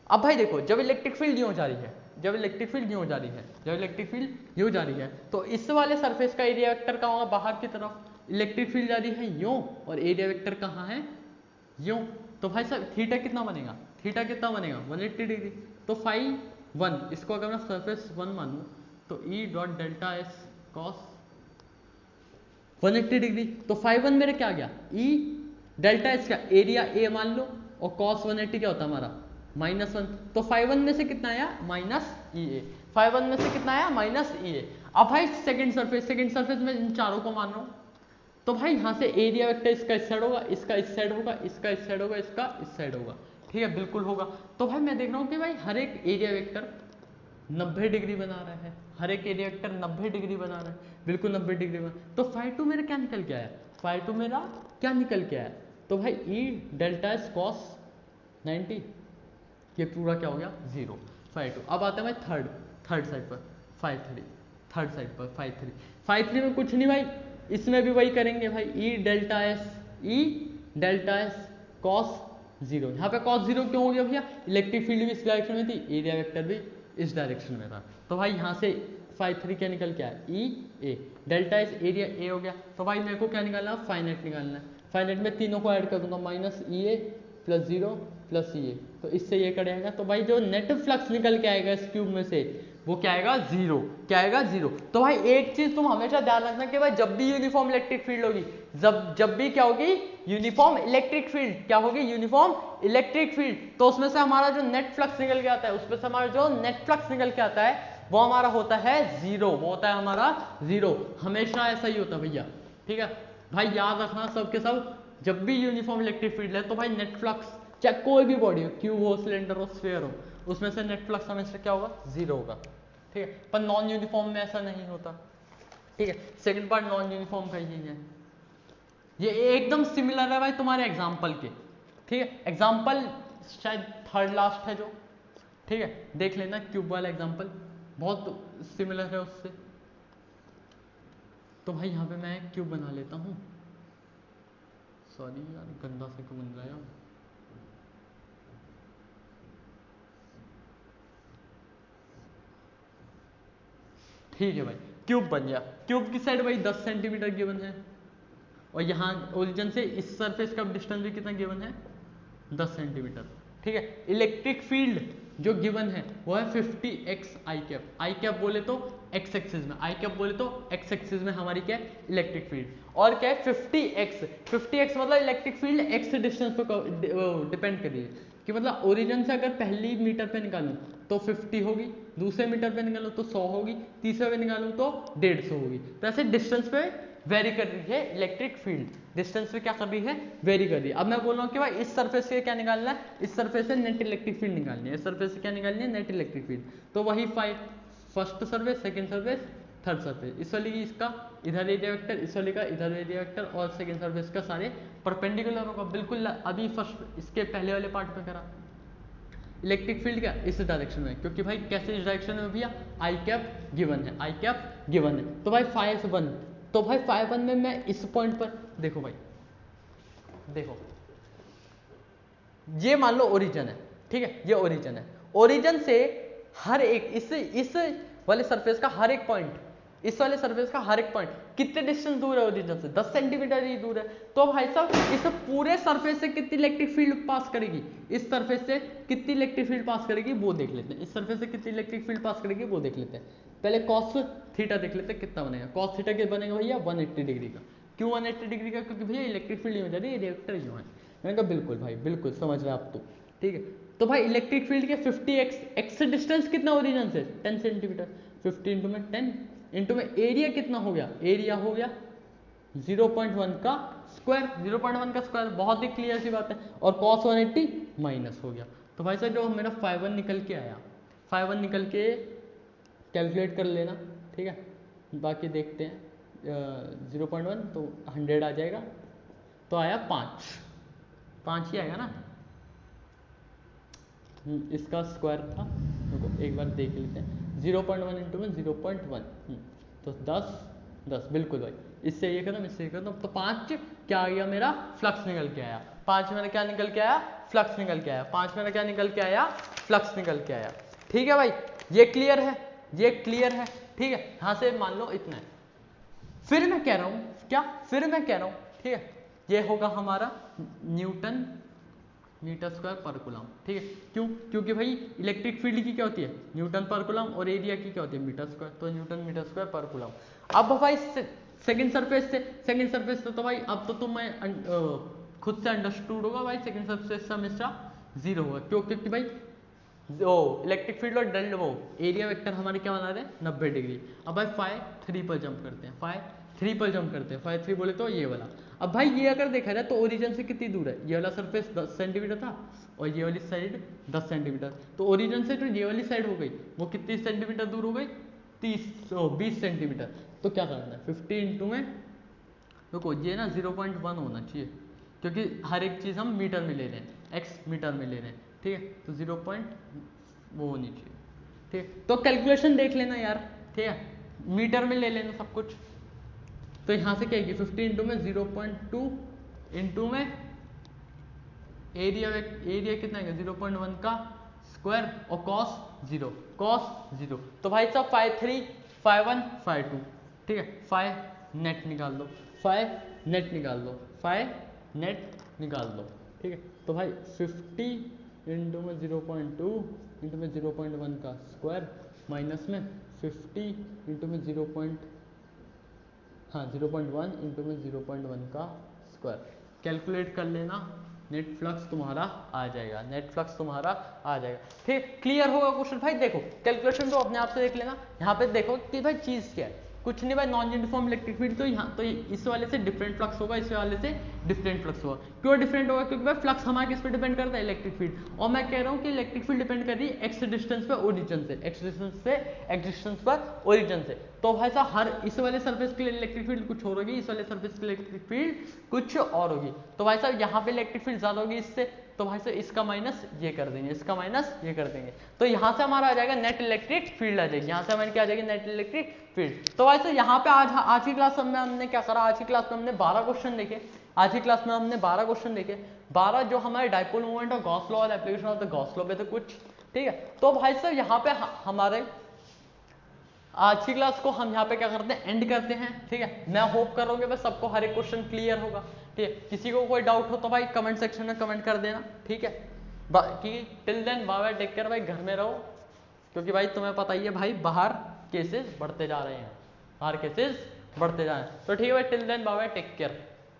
अब भाई देखो जब इलेक्ट्रिक फील्ड ये हो जा रही है, जब इलेक्ट्रिक फील्ड ये हो जा रही है, जब इलेक्ट्रिक फील्ड ये हो जा रही है, तो इस वाले सरफेस का एरिया वेक्टर कहाँ होगा, बाहर की तरफ, इलेक्ट्रिक फील्ड जा रही है यूं, और एरिया वेक्टर कहाँ है, यूं। तो भाई साहब थीटा कितना बनेगा, थीटा कितना बनेगा 180 डिग्री, तो फाई 1, इसको अगर मैं सरफेस 1 मानूं तो E dot delta S cos 180 degree, तो फाई 1 मेरे क्या आ गया, ई डेल्टा एस का एरिया ए मान लो, और कॉस 180 क्या होता है हमारा -1, तो फाई 1 में से कितना आया माइनस ई ए, फाई 1 में से कितना आया माइनस ई ए। अब भाई सेकंड सरफेस में इन चारों को मान रहा हूं, तो भाई यहाँ से एरिया वेक्टर इसका इस साइड होगा, इसका इस साइड होगा, इसका इस साइड होगा, इसका इस साइड होगा, ठीक है, बिल्कुल होगा। तो भाई मैं देख रहा हूँ कि भाई हर एक एरिया वेक्टर 90 डिग्री बना रहा है, हर एक एरिया वेक्टर 90 डिग्री बना रहा है, बिल्कुल 90 डिग्री बना, तो फाई 2 मेरा क्या निकल के आया, फाई 2 मेरा क्या निकल के आया, तो भाई ई डेल्टा एस कॉस 90, ये पूरा क्या हो गया 0, फाई 2। अब आता है भाई थर्ड साइड पर फाई 3, थर्ड साइड पर फाई 3 में कुछ नहीं भाई, इसमें भी वही करेंगे भाई, ई डेल्टा एस कॉस 0, यहाँ पे कॉस 0 क्यों हो गया भैया, इलेक्ट्रिक फील्ड भी इस डायरेक्शन में थी, एरिया वेक्टर भी इस डायरेक्शन में था, तो भाई यहाँ से फाई 3 क्या निकल के आया ई ए, डेल्टा एस एरिया ए हो गया। तो भाई मेरे को क्या निकालना है, फाइनाइट निकालना है, फाइनाइट में तीनों को ऐड कर दूंगा, माइनस ई ए प्लस 0 प्लस ई ए, तो इससे ये कटेगा, तो भाई जो नेट फ्लक्स निकल के आएगा इस क्यूब में से वो क्या आएगा 0, क्या आएगा 0। तो भाई एक चीज तुम हमेशा ध्यान रखना कि भाई जब भी यूनिफॉर्म इलेक्ट्रिक फील्ड होगी, जब भी क्या होगी यूनिफॉर्म इलेक्ट्रिक फील्ड, क्या होगी यूनिफॉर्म इलेक्ट्रिक फील्ड, तो उसमें से हमारा जो नेट फ्लक्स निकल के आता है, उसमें से हमारा जो नेट फ्लक्स निकल के आता है वो हमारा होता है 0, वो होता है हमारा 0, हमेशा ऐसा ही होता है भैया, ठीक है भाई, याद रखना सबके सब, जब भी यूनिफॉर्म इलेक्ट्रिक फील्ड है तो भाई नेट फ्लक्स चाहे कोई भी बॉडी हो, क्यूब हो, सिलेंडर हो, स्फीयर हो, उसमें से नेट फ्लक्स हमेशा क्या होगा 0 होगा, ठीक है। पर नॉन यूनिफॉर्म में ऐसा नहीं होता, ठीक है। सेकंड पार्ट नॉन यूनिफॉर्म का ही है, ये एकदम सिमिलर है भाई तुम्हारे एग्जाम्पल के, ठीक है, एग्जाम्पल शायद थर्ड लास्ट है जो, ठीक है, देख लेना क्यूब वाला एग्जाम्पल बहुत सिमिलर है उससे। तो भाई यहाँ पे मैं क्यूब बना लेता हूँ, सॉरी यार गंदा से क्यों बन रहा है, ठीक है भाई, क्यूब बन गया। क्यूब की साइड भाई 10 सेंटीमीटर गिवन है, और यहाँ ओरिजिन से इस सरफेस का डिस्टेंस भी कितना गिवन है, 10 सेंटीमीटर। ठीक है, इलेक्ट्रिक फील्ड जो गिवन है वो है 50x आई कैप। आई कैप बोले तो एक्स एक्सिस में, आई कैप बोले तो एक्स एक्सिस में हमारी क्या है, इलेक्ट्रिक फील्ड। और क्या है 50x, 50x मतलब इलेक्ट्रिक फील्ड x डिस्टेंस पे डिपेंड कर रही है, कि मतलब ओरिजिन से अगर पहली मीटर पे निकालूं तो 50 होगी, दूसरे मीटर पे निकालूं तो 100 होगी, तीसरे पे निकालूं तो 150 होगी। तो ऐसे डिस्टेंस पे वेरी कर रही है इलेक्ट्रिक फील्ड, डिस्टेंस पे क्या कर रही है, वेरी कर रही है। अब मैं बोल रहा हूँ कि भाई इस सरफेस से क्या निकालना है, इस सरफेस से नेट इलेक्ट्रिक फील्ड निकालनी है, इस सरफेस से क्या निकालनी है, नेट इलेक्ट्रिक फील्ड। तो वही 5, first surface, second surface, third surface, इस वाली इसका इधर एरिया वेक्टर, इस वाली का इधर एरिया वेक्टर, और सेकंड सरफेस का सारे परपेंडिकुलर होगा बिल्कुल। अभी फर्स्ट इसके पहले वाले पार्ट में करा इलेक्ट्रिक फील्ड क्या इस डायरेक्शन में, क्योंकि भाई कैसे इस डायरेक्शन में भैया, आई कैप गिवन है, आई कैप गिवन है। तो भाई 5 1, तो भाई 5 1 में मैं इस पॉइंट पर देखो भाई, देखो ये मान लो ओरिजिन है, ठीक है, ये ओरिजिन है। ओरिजिन से हर एक इस वाले सरफेस का हर एक पॉइंट, इस वाले सरफेस का हर एक पॉइंट कितने डिस्टेंस दूर है ओरिजिन से, 10 सेंटीमीटर ही दूर है। तो भाई साहब इस पूरे सरफेस से कितनी इलेक्ट्रिक फील्ड पास करेगी, इस सरफेस से कितनी इलेक्ट्रिक फील्ड पास करेगी वो देख लेते हैं, इस सरफेस से कितनी इलेक्ट्रिक फील्ड पास करेगी वो देख लेते हैं। पहले कॉस थीटा देख लेते हैं कितना बनेगा। कॉस थीटा क्या बनेगा भैया, 180 डिग्री का। क्यों 180 डिग्री का, क्योंकि भैया इलेक्ट्रिक फील्ड हो जा रही है, रिएक्टर क्यों है। मैंने कहा बिल्कुल भाई बिल्कुल समझ रहे आप तो, ठीक है। तो भाई इलेक्ट्रिक फील्ड के 50x, x से डिस्टेंस कितना ओरिजिन से, 10 सेंटीमीटर, 50 इंटू में 10 इंटू में एरिया कितना हो गया, एरिया हो गया 0.1 का स्क्वायर, 0.1 का स्क्वायर, बहुत ही क्लियर सी बात है। और कॉस 180 माइनस हो गया। तो भाई साहब जो मेरा 5 1 निकल के आया, 5 1 निकल के कैलकुलेट कर लेना, ठीक है। बाकी देखते हैं 0.1 तो 100 आ जाएगा, तो आया 5 ही आएगा ना, इसका स्क्वायर था, देखो एक बार देख लेते हैं। 0.1 इंटू में 0.1 तो 10 बिल्कुल भाई, इससे ये खत्म, इससे ये खत्म। तो 5 क्या आ गया मेरा, फ्लक्स निकल के आया। 5 मेरा क्या निकल के आया, फ्लक्स निकल के आया। 5 मेरा क्या निकल के आया, फ्लक्स निकल के आया। ठीक है भाई, ये क्लियर है, ये क्लियर है, ठीक है। यहाँ से मान लो इतना है। फिर मैं कह रहा हूँ क्या, फिर मैं कह रहा हूँ, ठीक है, ये होगा हमारा न्यूटन मीटर स्क्वायर पर कूलम, ठीक है। क्यों, क्योंकि भाई इलेक्ट्रिक फील्ड की क्या होती है, न्यूटन पर कूलम, और एरिया की क्या होती है, मीटर स्क्वायर, तो न्यूटन मीटर स्क्वायर पर कूलम। अब भाई सेकंड सरफेस से तो भाई अब तो तुम्हें खुद से अंडरस्टूड होगा भाई, सेकंड सरफेस से हमेशा 0 होगा। क्यों, क्योंकि भाई इलेक्ट्रिक फील्ड और डेल्टा वो एरिया वेक्टर हमारे क्या बना रहे हैं, 90 डिग्री। अब भाई 5 3 पर जंप करते हैं, 5 3 पर जंप करते हैं, 5 3 बोले तो ये वाला। अब भाई ये अगर देखा जाए तो ओरिजिन से कितनी दूर है, ये वाला सरफेस 10 सेंटीमीटर था, और ये वाली साइड 10 सेंटीमीटर। तो ओरिजिन से जो ये वाली साइड हो गई वो कितनी सेंटीमीटर दूर हो गई, 20 सेंटीमीटर। तो क्या करना है, 50 इंटू में, देखो ये ना 0.1 होना चाहिए, क्योंकि हर एक चीज़ हम मीटर में ले रहे हैं, एक्स मीटर में ले रहे हैं, ठीक है। तो 0. वो होनी चाहिए, ठीक। तो कैलकुलेशन देख लेना यार, ठीक है, मीटर में ले लेना सब कुछ। तो यहाँ से क्या है, 50 इंटू में 0.2 इंटू में एरिया कितना है 0.1 का स्क्वायर, और कॉस 0, तो भाई साहब 5 3 5 1 5 2, ठीक है। 5 नेट निकाल दो, 5 नेट निकाल दो, 5 नेट निकाल दो, ठीक है। तो भाई 50 इंटू में 0.2 इंटू में 0.1 का स्क्वायर, माइनस में 50 इंटू में 0.1 इंटू में 0.1 का स्क्वायर। कैलकुलेट कर लेना, नेट फ्लक्स तुम्हारा आ जाएगा, नेट फ्लक्स तुम्हारा आ जाएगा, ठीक। क्लियर होगा क्वेश्चन भाई। देखो कैलकुलेशन तो अपने आप से देख लेना। यहाँ पे देखो कि भाई चीज़ क्या है, कुछ नहीं भाई, नॉन यूनिफॉर्म इलेक्ट्रिक फील्ड। तो यहाँ तो इस वाले से डिफरेंट फ्लक्स होगा, इस वाले से डिफरेंट फ्लक्स होगा। क्यों डिफरेंट होगा, क्योंकि भाई फ्लक्स हमारे किस पे डिपेंड करता है, इलेक्ट्रिक फील्ड। और मैं कह रहा हूँ कि इलेक्ट्रिक फील्ड डिपेंड कर रही है एक्स डिस्टेंस पे ओरिजिन से, एक्स डिस्टेंस पर ओरिजिन से। तो भाई साहब हर इस वाले सरफेस के लिए इलेक्ट्रिक फील्ड कुछ और होगी, इस वाले सरफेस के लिए इलेक्ट्रिक फील्ड कुछ और होगी। तो भाई साहब यहाँ पे इलेक्ट्रिक फील्ड ज्यादा होगी इससे, तो भाई साहब इसका माइनस ये कर देंगे, इसका माइनस ये कर देंगे। तो यहाँ से हमारा आ जाएगा नेट इलेक्ट्रिक फील्ड आ जाएगी, यहाँ से हमारी क्या आ जाएगी, नेट इलेक्ट्रिक फील्ड। तो भाई साहब यहाँ पे आज की क्लास में हमने क्या करा, आज की क्लास में हमने 12 क्वेश्चन देखे। आज की क्लास में हमने 12 क्वेश्चन देखे, 12 जो हमारे डाइपोल मोमेंट और गॉस लॉ और application of the Gauss law पे थे कुछ, ठीक है। तो भाई साहब यहाँ पे हमारे आज की क्लास को हम यहाँ पे क्या करते हैं, एंड करते हैं। ठीक है, मैं होप कर रहा हूँ कि सबको हर एक क्वेश्चन क्लियर होगा। ठीक है, किसी को कोई डाउट हो तो भाई कमेंट सेक्शन में कमेंट कर देना। ठीक है, बाकी till then bye bye, take care भाई, घर में रहो, क्योंकि भाई तुम्हें पता ही है भाई बाहर केसेस बढ़ते जा रहे हैं, बाहर केसेस बढ़ते जा रहे हैं। तो ठीक है भाई, till then bye bye, take care.